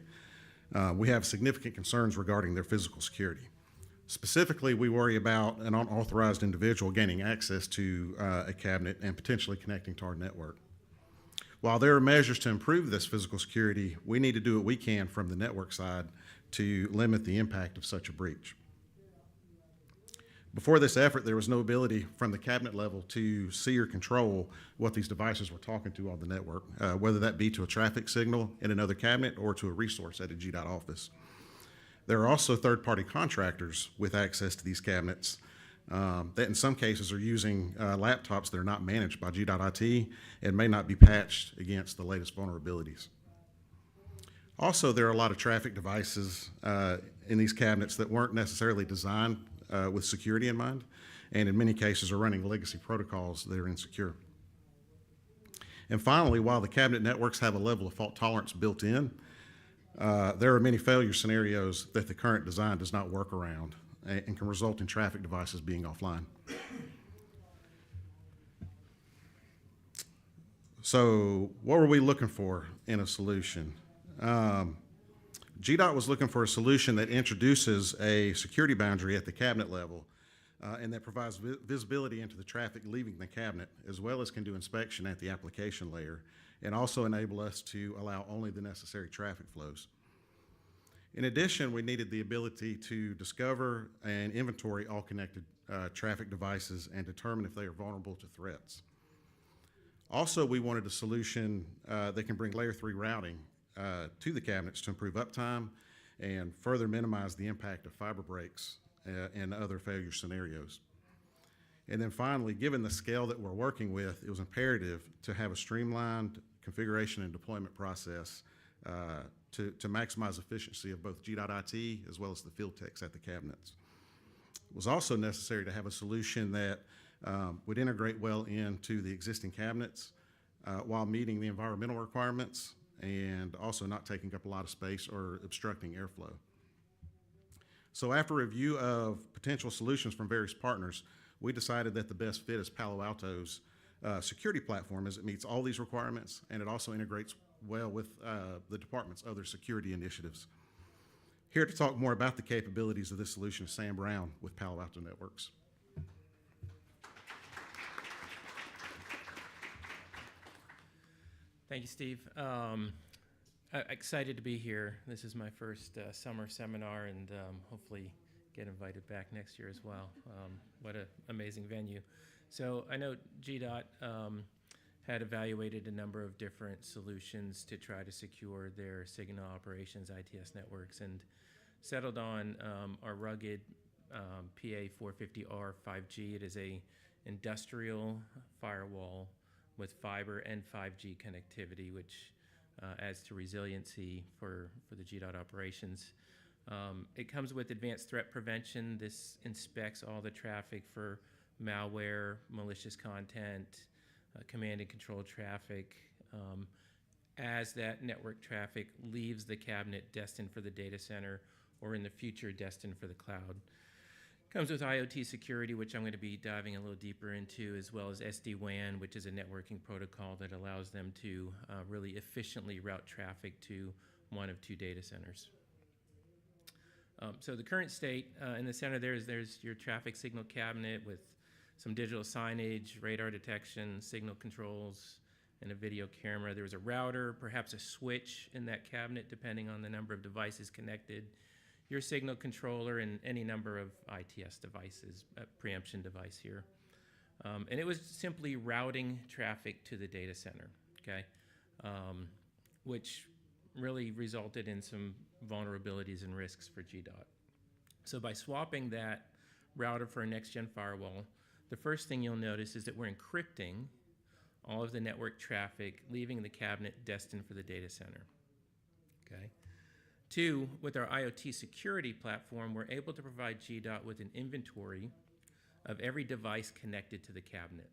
we have significant concerns regarding their physical security. Specifically, we worry about an unauthorized individual gaining access to a cabinet and potentially connecting to our network. While there are measures to improve this physical security, we need to do what we can from the network side to limit the impact of such a breach. Before this effort, there was no ability from the cabinet level to see or control what these devices were talking to on the network, whether that be to a traffic signal in another cabinet or to a resource at a GDOT office. There are also third-party contractors with access to these cabinets that in some cases are using laptops that are not managed by GDOT IT and may not be patched against the latest vulnerabilities. Also, there are a lot of traffic devices in these cabinets that weren't necessarily designed with security in mind, and in many cases are running legacy protocols that are insecure. And finally, while the cabinet networks have a level of fault tolerance built in, there are many failure scenarios that the current design does not work around and can result in traffic devices being offline. So what were we looking for in a solution? GDOT was looking for a solution that introduces a security boundary at the cabinet level and that provides visibility into the traffic leaving the cabinet, as well as can do inspection at the application layer, and also enable us to allow only the necessary traffic flows. In addition, we needed the ability to discover and inventory all connected traffic devices and determine if they are vulnerable to threats. Also, we wanted a solution that can bring layer 3 routing to the cabinets to improve uptime and further minimize the impact of fiber breaks and other failure scenarios. And then finally, given the scale that we're working with, it was imperative to have a streamlined configuration and deployment process to maximize efficiency of both GDOT IT as well as the field techs at the cabinets. It was also necessary to have a solution that would integrate well into the existing cabinets while meeting the environmental requirements and also not taking up a lot of space or obstructing airflow. So after review of potential solutions from various partners, we decided that the best fit is Palo Alto's security platform, as it meets all these requirements and it also integrates well with the department's other security initiatives. Here to talk more about the capabilities of this solution is Sam Brown with Palo Alto Networks. Thank you, Steve. Excited to be here. This is my first summer seminar, and hopefully get invited back next year as well. What an amazing venue. So I know GDOT had evaluated a number of different solutions to try to secure their signal operations ITS networks and settled on our rugged PA450R 5G. It is a industrial firewall with fiber and 5G connectivity, which adds to resiliency for the GDOT operations. It comes with advanced threat prevention. This inspects all the traffic for malware, malicious content, command and control traffic, as that network traffic leaves the cabinet destined for the data center or in the future destined for the cloud. Comes with IoT security, which I'm going to be diving a little deeper into, as well as SD-WAN, which is a networking protocol that allows them to really efficiently route traffic to one of two data centers. So the current state in the center there's your traffic signal cabinet with some digital signage, radar detection, signal controls, and a video camera. There was a router, perhaps a switch in that cabinet, depending on the number of devices connected, your signal controller, and any number of ITS devices, a preemption device here. And it was simply routing traffic to the data center, okay, which really resulted in some vulnerabilities and risks for GDOT. So by swapping that router for a next-gen firewall, the first thing you'll notice is that we're encrypting all of the network traffic leaving the cabinet destined for the data center, okay? Two, with our IoT security platform, we're able to provide GDOT with an inventory of every device connected to the cabinet.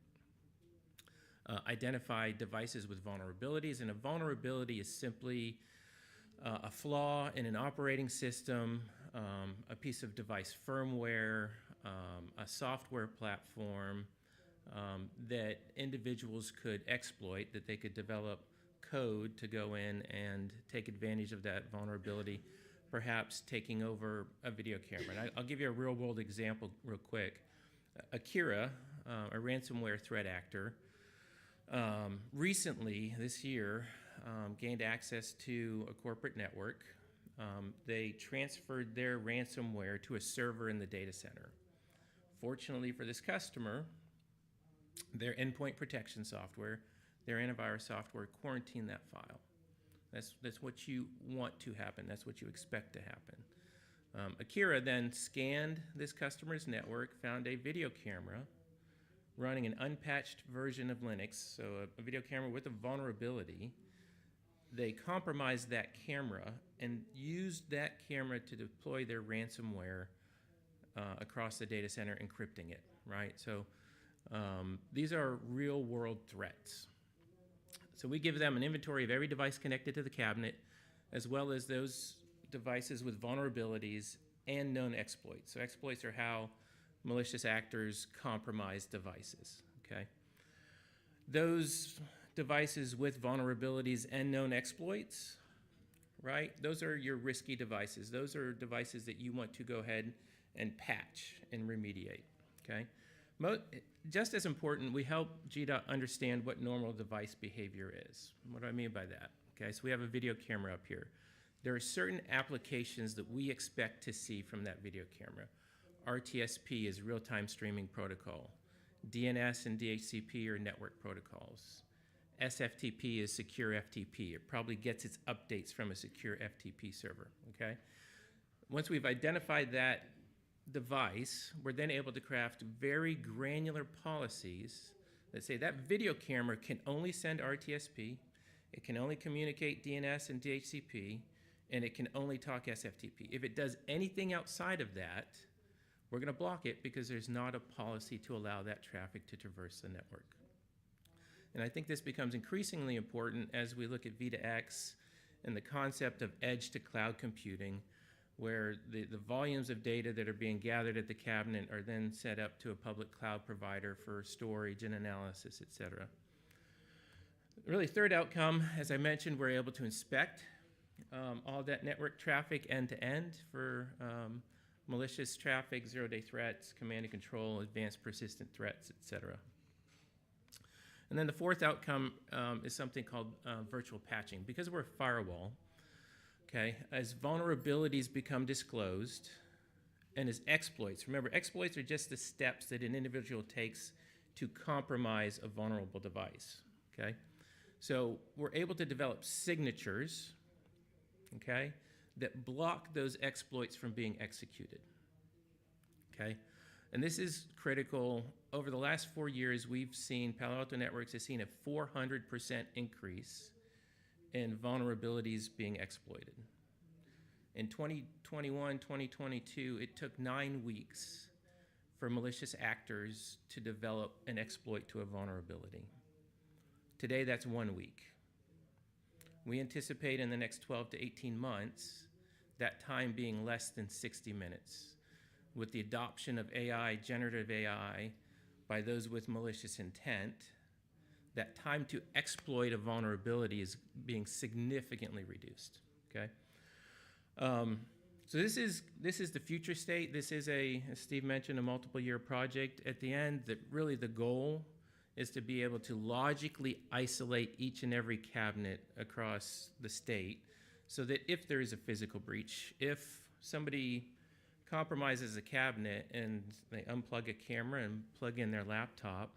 Identify devices with vulnerabilities, and a vulnerability is simply a flaw in an operating system, a piece of device firmware, a software platform that individuals could exploit, that they could develop code to go in and take advantage of that vulnerability, perhaps taking over a video camera. And I'll give you a real-world example real quick. Akira, a ransomware threat actor, recently, this year, gained access to a corporate network. They transferred their ransomware to a server in the data center. Fortunately for this customer, their endpoint protection software, their antivirus software, quarantined that file. That's what you want to happen. That's what you expect to happen. Akira then scanned this customer's network, found a video camera running an unpatched version of Linux, so a video camera with a vulnerability. They compromised that camera and used that camera to deploy their ransomware across the data center, encrypting it, right? So these are real-world threats. So we give them an inventory of every device connected to the cabinet, as well as those devices with vulnerabilities and known exploits. So exploits are how malicious actors compromise devices, okay? Those devices with vulnerabilities and known exploits, right? Those are your risky devices. Those are devices that you want to go ahead and patch and remediate, okay? Just as important, we help GDOT understand what normal device behavior is. What do I mean by that? Okay, so we have a video camera up here. There are certain applications that we expect to see from that video camera. RTSP is real-time streaming protocol. DNS and DHCP are network protocols. SFTP is secure FTP. It probably gets its updates from a secure FTP server, okay? Once we've identified that device, we're then able to craft very granular policies that say that video camera can only send RTSP, it can only communicate DNS and DHCP, and it can only talk SFTP. If it does anything outside of that, we're going to block it because there's not a policy to allow that traffic to traverse the network. And I think this becomes increasingly important as we look at V2X and the concept of edge to cloud computing, where the volumes of data that are being gathered at the cabinet are then set up to a public cloud provider for storage and analysis, et cetera. Really, third outcome, as I mentioned, we're able to inspect all that network traffic end-to-end for malicious traffic, zero-day threats, command and control, advanced persistent threats, et cetera. And then the fourth outcome is something called virtual patching. Because we're a firewall, Okay, as vulnerabilities become disclosed and as exploits, remember, exploits are just the steps that an individual takes to compromise a vulnerable device, okay? So we're able to develop signatures, okay, that block those exploits from being executed, okay? And this is critical. Over the last 4 years, we've seen, Palo Alto Networks has seen a 400% increase in vulnerabilities being exploited. In 2021, 2022, it took 9 weeks for malicious actors to develop an exploit to a vulnerability. Today, that's 1 week. We anticipate in the next 12 to 18 months that time being less than 60 minutes. With the adoption of AI, generative AI, by those with malicious intent, that time to exploit a vulnerability is being significantly reduced, okay? So this is the future state. This is as Steve mentioned, a multiple year project. At the end, really the goal is to be able to logically isolate each and every cabinet across the state so that if there is a physical breach, if somebody compromises a cabinet and they unplug a camera and plug in their laptop,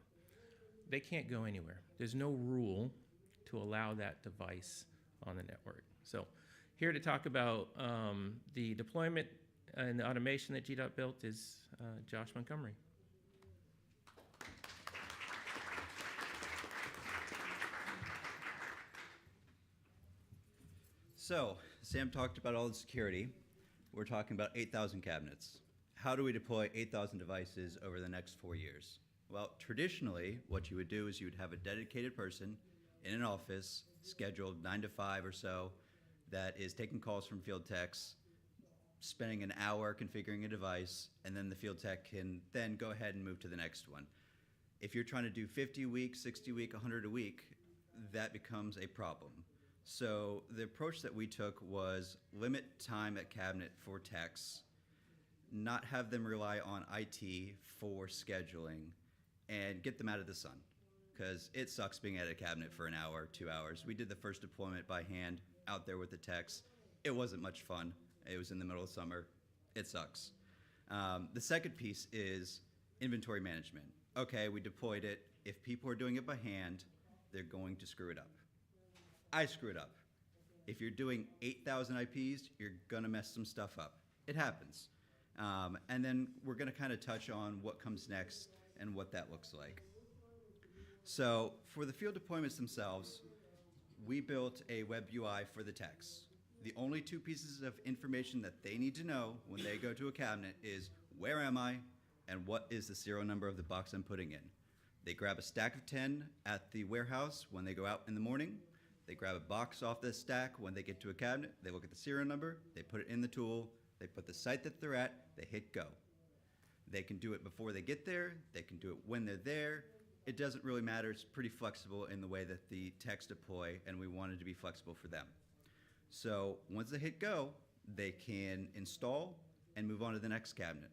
they can't go anywhere. There's no rule to allow that device on the network. So here to talk about the deployment and the automation that GDOT built is Josh Montgomery. So, Sam talked about all the security. We're talking about 8,000 cabinets. How do we deploy 8,000 devices over the next 4 years? Well, traditionally, what you would do is you would have a dedicated person in an office, scheduled 9 to 5 or so, that is taking calls from field techs, spending an hour configuring a device, and then the field tech can then go ahead and move to the next one. If you're trying to do 50 a week, 60 a week, 100 a week, that becomes a problem. So the approach that we took was limit time at cabinet for techs, not have them rely on IT for scheduling, and get them out of the sun, because it sucks being at a cabinet for an hour, 2 hours. We did the first deployment by hand out there with the techs. It wasn't much fun. It was in the middle of summer. It sucks. The second piece is inventory management. Okay, we deployed it. If people are doing it by hand, they're going to screw it up. I screw it up. If you're doing 8,000 IPs, you're gonna mess some stuff up. It happens. And then we're gonna kind of touch on what comes next and what that looks like. So for the field deployments themselves, we built a web UI for the techs. The only 2 pieces of information that they need to know when they go to a cabinet is where am I and what is the serial number of the box I'm putting in. They grab a stack of 10 at the warehouse when they go out in the morning. They grab a box off the stack when they get to a cabinet. They look at the serial number. They put it in the tool. They put the site that they're at. They hit go. They can do it before they get there. They can do it when they're there. It doesn't really matter. It's pretty flexible in the way that the techs deploy, and we wanted to be flexible for them. So once they hit go, they can install and move on to the next cabinet.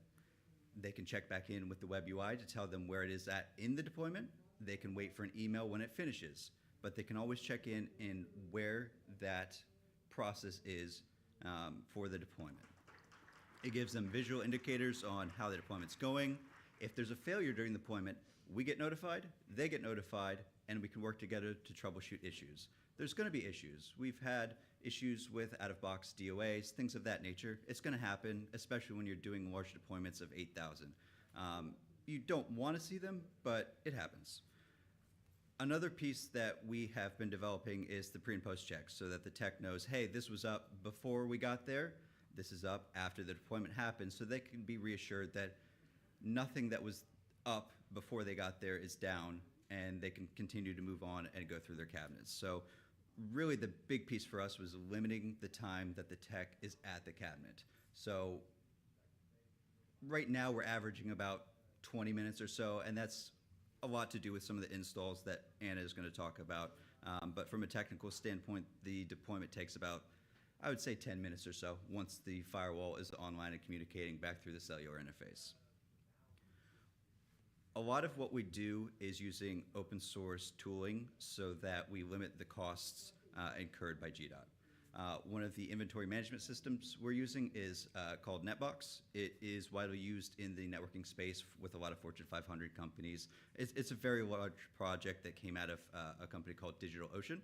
They can check back in with the web UI to tell them where it is at in the deployment. They can wait for an email when it finishes, but they can always check in where that process is for the deployment. It gives them visual indicators on how the deployment's going. If there's a failure during the deployment, we get notified, they get notified, and we can work together to troubleshoot issues. There's going to be issues. We've had issues with out-of-box DOAs, things of that nature. It's going to happen, especially when you're doing large deployments of 8,000. You don't want to see them, but it happens. Another piece that we have been developing is the pre and post checks, so that the tech knows, hey, this was up before we got there, this is up after the deployment happened, so they can be reassured that nothing that was up before they got there is down, and they can continue to move on and go through their cabinets. So really the big piece for us was limiting the time that the tech is at the cabinet. So right now we're averaging about 20 minutes or so, and that's a lot to do with some of the installs that Anna is going to talk about. But from a technical standpoint, the deployment takes about, I would say, 10 minutes or so once the firewall is online and communicating back through the cellular interface. A lot of what we do is using open source tooling so that we limit the costs incurred by GDOT. One of the inventory management systems we're using is called NetBox. It is widely used in the networking space with a lot of Fortune 500 companies. It's a very large project that came out of a company called DigitalOcean.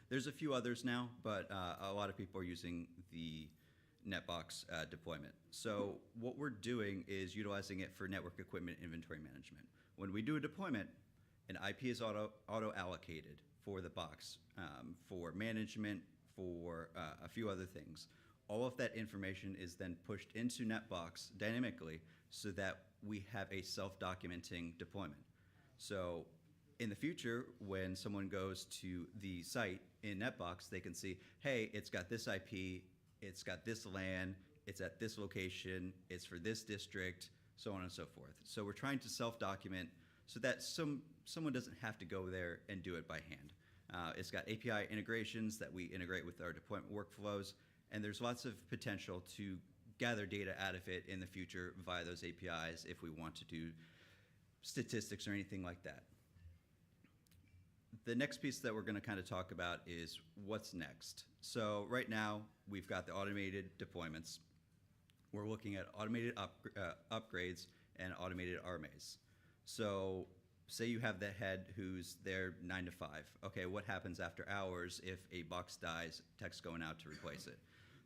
There's a few others now, but a lot of people are using the NetBox deployment. So what we're doing is utilizing it for network equipment inventory management. When we do a deployment, an IP is auto-allocated for the box, for management, for a few other things. All of that information is then pushed into NetBox dynamically so that we have a self-documenting deployment. So in the future, when someone goes to the site in NetBox, they can see, hey, it's got this IP, it's got this LAN, it's at this location, it's for this district, so on and so forth. So we're trying to self-document so that someone doesn't have to go there and do it by hand. It's got API integrations that we integrate with our deployment workflows, and there's lots of potential to gather data out of it in the future via those APIs if we want to do statistics or anything like that. The next piece that we're going to kind of talk about is what's next. So right now, we've got the automated deployments. We're looking at automated upgrades and automated RMAs. So say you have the head who's there 9 to 5. Okay, what happens after hours if a box dies, tech's going out to replace it?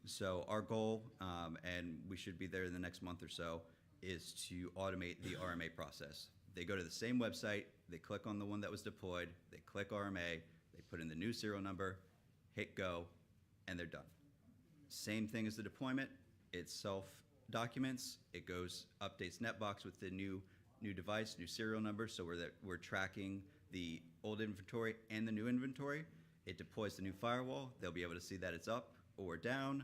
So our goal, and we should be there in the next month or so, is to automate the RMA process. They go to the same website, they click on the one that was deployed, they click RMA, they put in the new serial number, hit go, and they're done. Same thing as the deployment, it self-documents, it goes, updates NetBox with the new device, new serial number, so we're tracking the old inventory and the new inventory. It deploys the new firewall, they'll be able to see that it's up or down.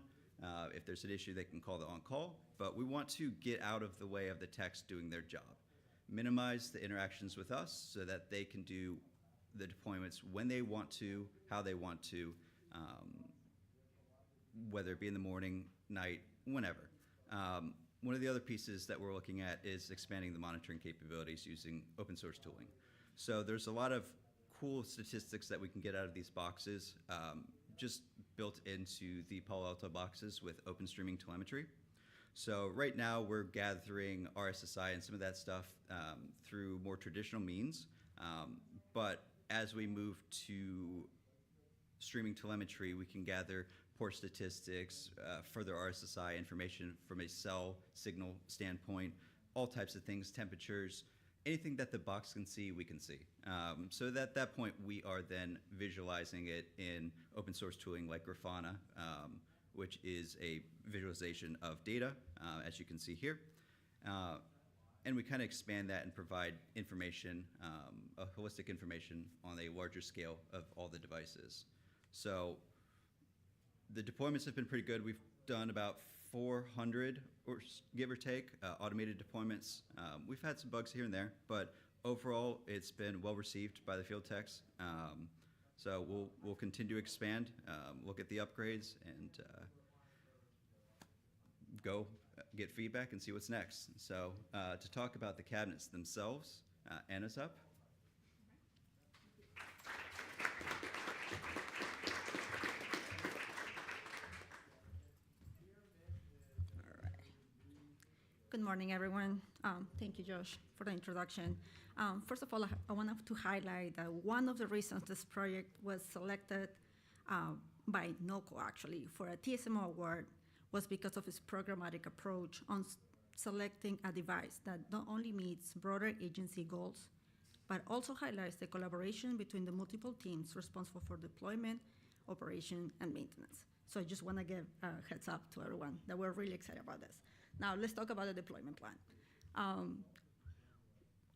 If there's an issue, they can call the on-call, but we want to get out of the way of the techs doing their job. Minimize the interactions with us so that they can do the deployments when they want to, how they want to, whether it be in the morning, night, whenever. One of the other pieces that we're looking at is expanding the monitoring capabilities using open source tooling. So there's a lot of cool statistics that we can get out of these boxes, just built into the Palo Alto boxes with open streaming telemetry. So right now we're gathering RSSI and some of that stuff through more traditional means, but as we move to streaming telemetry, we can gather port statistics, further RSSI information from a cell signal standpoint, all types of things, temperatures, anything that the box can see, we can see. So at that point, we are then visualizing it in open source tooling like Grafana, which is a visualization of data, as you can see here. And we kind of expand that and provide information, a holistic information on a larger scale of all the devices. So the deployments have been pretty good. We've done about 400, or give or take, automated deployments. We've had some bugs here and there, but overall, it's been well received by the field techs. So we'll continue to expand, look at the upgrades, and go get feedback and see what's next. So to talk about the cabinets themselves, Anna's up. Good morning, everyone. Thank you, Josh, for the introduction. First of all, I want to highlight that one of the reasons this project was selected by NOCO, actually, for a TSMO award was because of its programmatic approach on selecting a device that not only meets broader agency goals, but also highlights the collaboration between the multiple teams responsible for deployment, operation, and maintenance. So I just want to give a heads up to everyone that we're really excited about this. Now, let's talk about the deployment plan.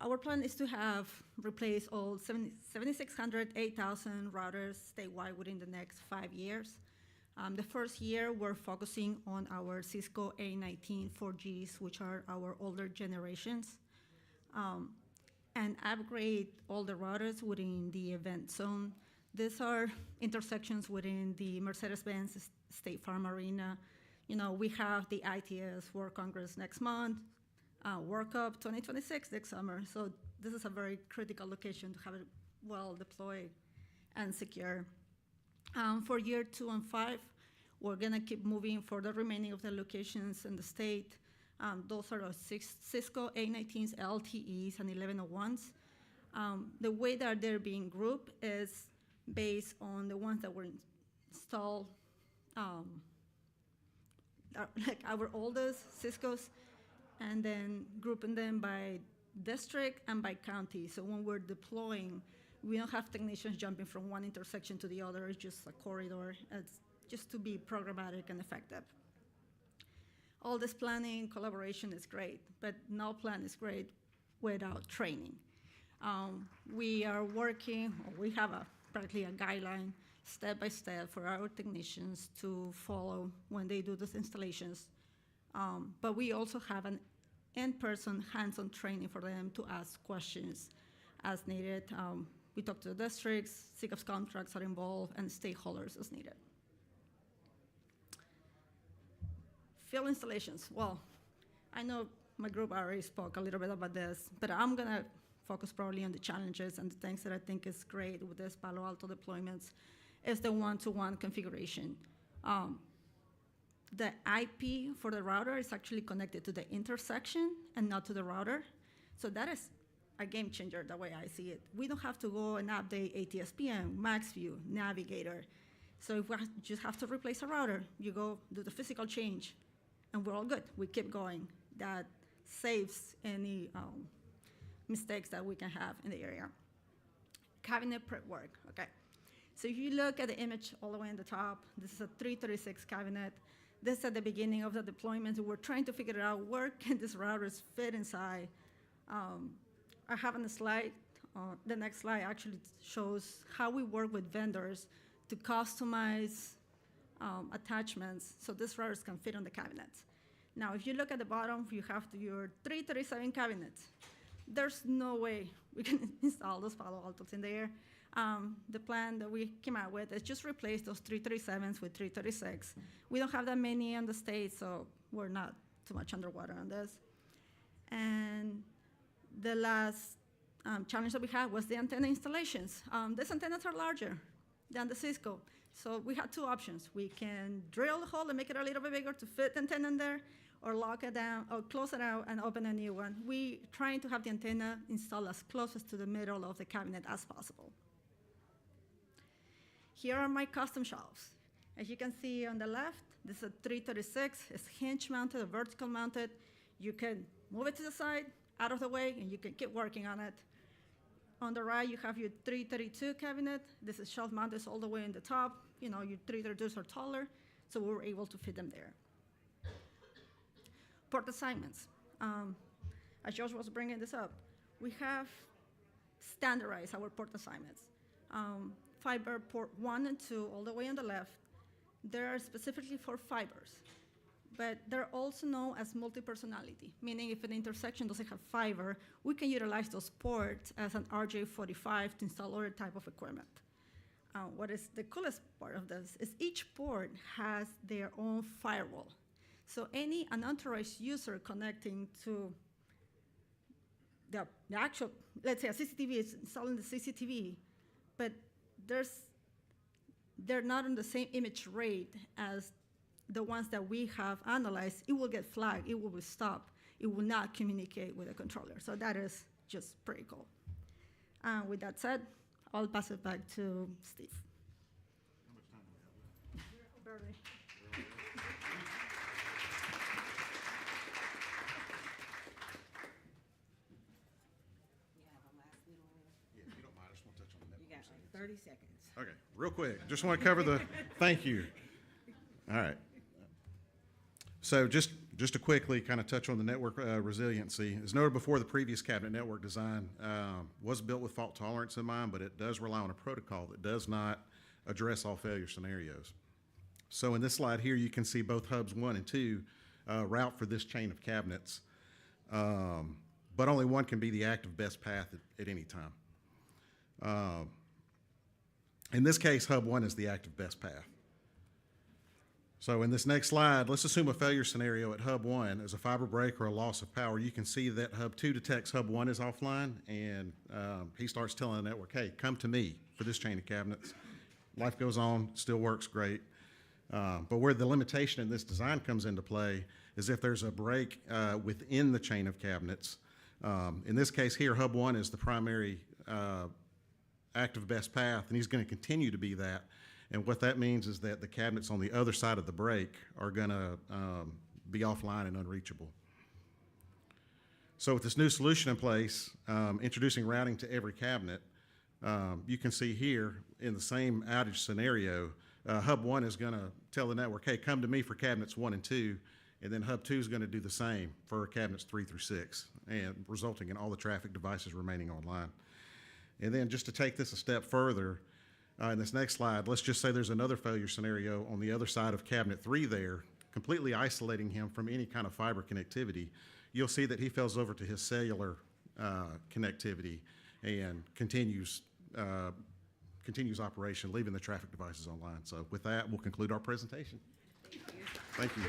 Our plan is to have replaced all 7,600, 8,000 routers statewide within the next 5 years. The first year, we're focusing on our Cisco A19 4Gs, which are our older generations, and upgrade all the routers within the event zone. These are intersections within the Mercedes-Benz State Farm Arena. You know, we have the ITS World Congress next month, World Cup 2026 next summer. So this is a very critical location to have it well deployed and secure. For year 2 and 5, we're gonna keep moving for the remaining of the locations in the state. Those are the Cisco A19s, LTEs, and 1101s. The way that they're being grouped is based on the ones that were installed, like our oldest Cisco's, and then grouping them by district and by county. So when we're deploying, we don't have technicians jumping from one intersection to the other. It's just a corridor. It's just to be programmatic and effective. All this planning, collaboration is great, but no plan is great without training. We are working, we have practically a guideline, step by step, for our technicians to follow when they do these installations. But we also have an in-person, hands-on training for them to ask questions as needed. We talk to the districts, CCAP's contracts are involved, and stakeholders as needed. Field installations. Well, I know my group already spoke a little bit about this, but I'm gonna focus probably on the challenges and the things that I think is great with this Palo Alto deployments is the one-to-one configuration. The IP for the router is actually connected to the intersection and not to the router. So that is a game changer the way I see it. We don't have to go and update ATSPM, MaxView, Navigator. So if we just have to replace a router, you go do the physical change, and we're all good. We keep going. That saves any mistakes that we can have in the area. Cabinet prep work, okay. So if you look at the image all the way in the top, this is a 336 cabinet. This is at the beginning of the deployment. We're trying to figure out where can these routers fit inside. I have on the slide, the next slide actually shows how we work with vendors to customize attachments so these routers can fit on the cabinets. Now, if you look at the bottom, you have your 337 cabinets. There's no way we can install those Palo Altos in there. The plan that we came out with is just replace those 337s with 336. We don't have that many in the state, so we're not too much underwater on this. And the last challenge that we had was the antenna installations. These antennas are larger than the Cisco. So we had two options. We can drill the hole and make it a little bit bigger to fit the antenna in there, or lock it down, or close it out and open a new one. We trying to have the antenna installed as closest to the middle of the cabinet as possible. Here are my custom shelves. As you can see on the left, this is a 336. It's hinge mounted or vertical mounted. You can move it to the side, out of the way, and you can keep working on it. On the right, you have your 332 cabinet. This is shelf mounted all the way in the top. You know, your 332s are taller, so we were able to fit them there. Port assignments. As Josh was bringing this up, we have standardized our port assignments. Fiber port 1 and 2, all the way on the left, they are specifically for fibers, but they're also known as multi-personality, meaning if an intersection doesn't have fiber, we can utilize those ports as an RJ45 to install other type of equipment. What is the coolest part of this is each port has their own firewall. So any unauthorized user connecting to the actual, let's say a CCTV is installing the CCTV, but they're not on the same image rate as the ones that we have analyzed, it will get flagged, it will be stopped, it will not communicate with the controller. So that is just pretty cool. With that said, I'll pass it back to Steve. How much time do we have left? Barely. Yeah, if you don't mind, I just want to touch on the network. You got like 30 seconds. Okay, real quick, just want to cover the, thank you. All right. So just to quickly kind of touch on the network resiliency. As noted before, the previous cabinet network design was built with fault tolerance in mind, but it does rely on a protocol that does not address all failure scenarios. So in this slide here, you can see both hubs 1 and 2 route for this chain of cabinets, but only one can be the active best path at any time. In this case, hub 1 is the active best path. So in this next slide, let's assume a failure scenario at hub 1 as a fiber break or a loss of power. You can see that hub 2 detects hub 1 is offline, and he starts telling the network, hey, come to me for this chain of cabinets. life goes on, still works great. But where the limitation in this design comes into play is if there's a break within the chain of cabinets. In this case here, hub 1 is the primary active best path, and he's going to continue to be that. And what that means is that the cabinets on the other side of the break are going to be offline and unreachable. So with this new solution in place, introducing routing to every cabinet, you can see here in the same outage scenario, hub 1 is going to tell the network, hey, come to me for cabinets 1 and 2, and then hub 2 is going to do the same for cabinets 3 through 6, and resulting in all the traffic devices remaining online. And then just to take this a step further, in this next slide, let's just say there's another failure scenario on the other side of cabinet 3 there, completely isolating him from any kind of fiber connectivity. You'll see that he fails over to his cellular connectivity and continues operation, leaving the traffic devices online. So with that, we'll conclude our presentation. Thank you.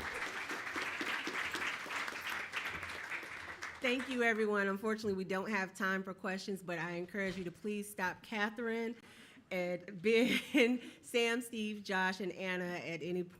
Thank you, everyone. Unfortunately, we don't have time for questions, but I encourage you to please stop Catherine and Ben, Sam, Steve, Josh, and Anna at any point.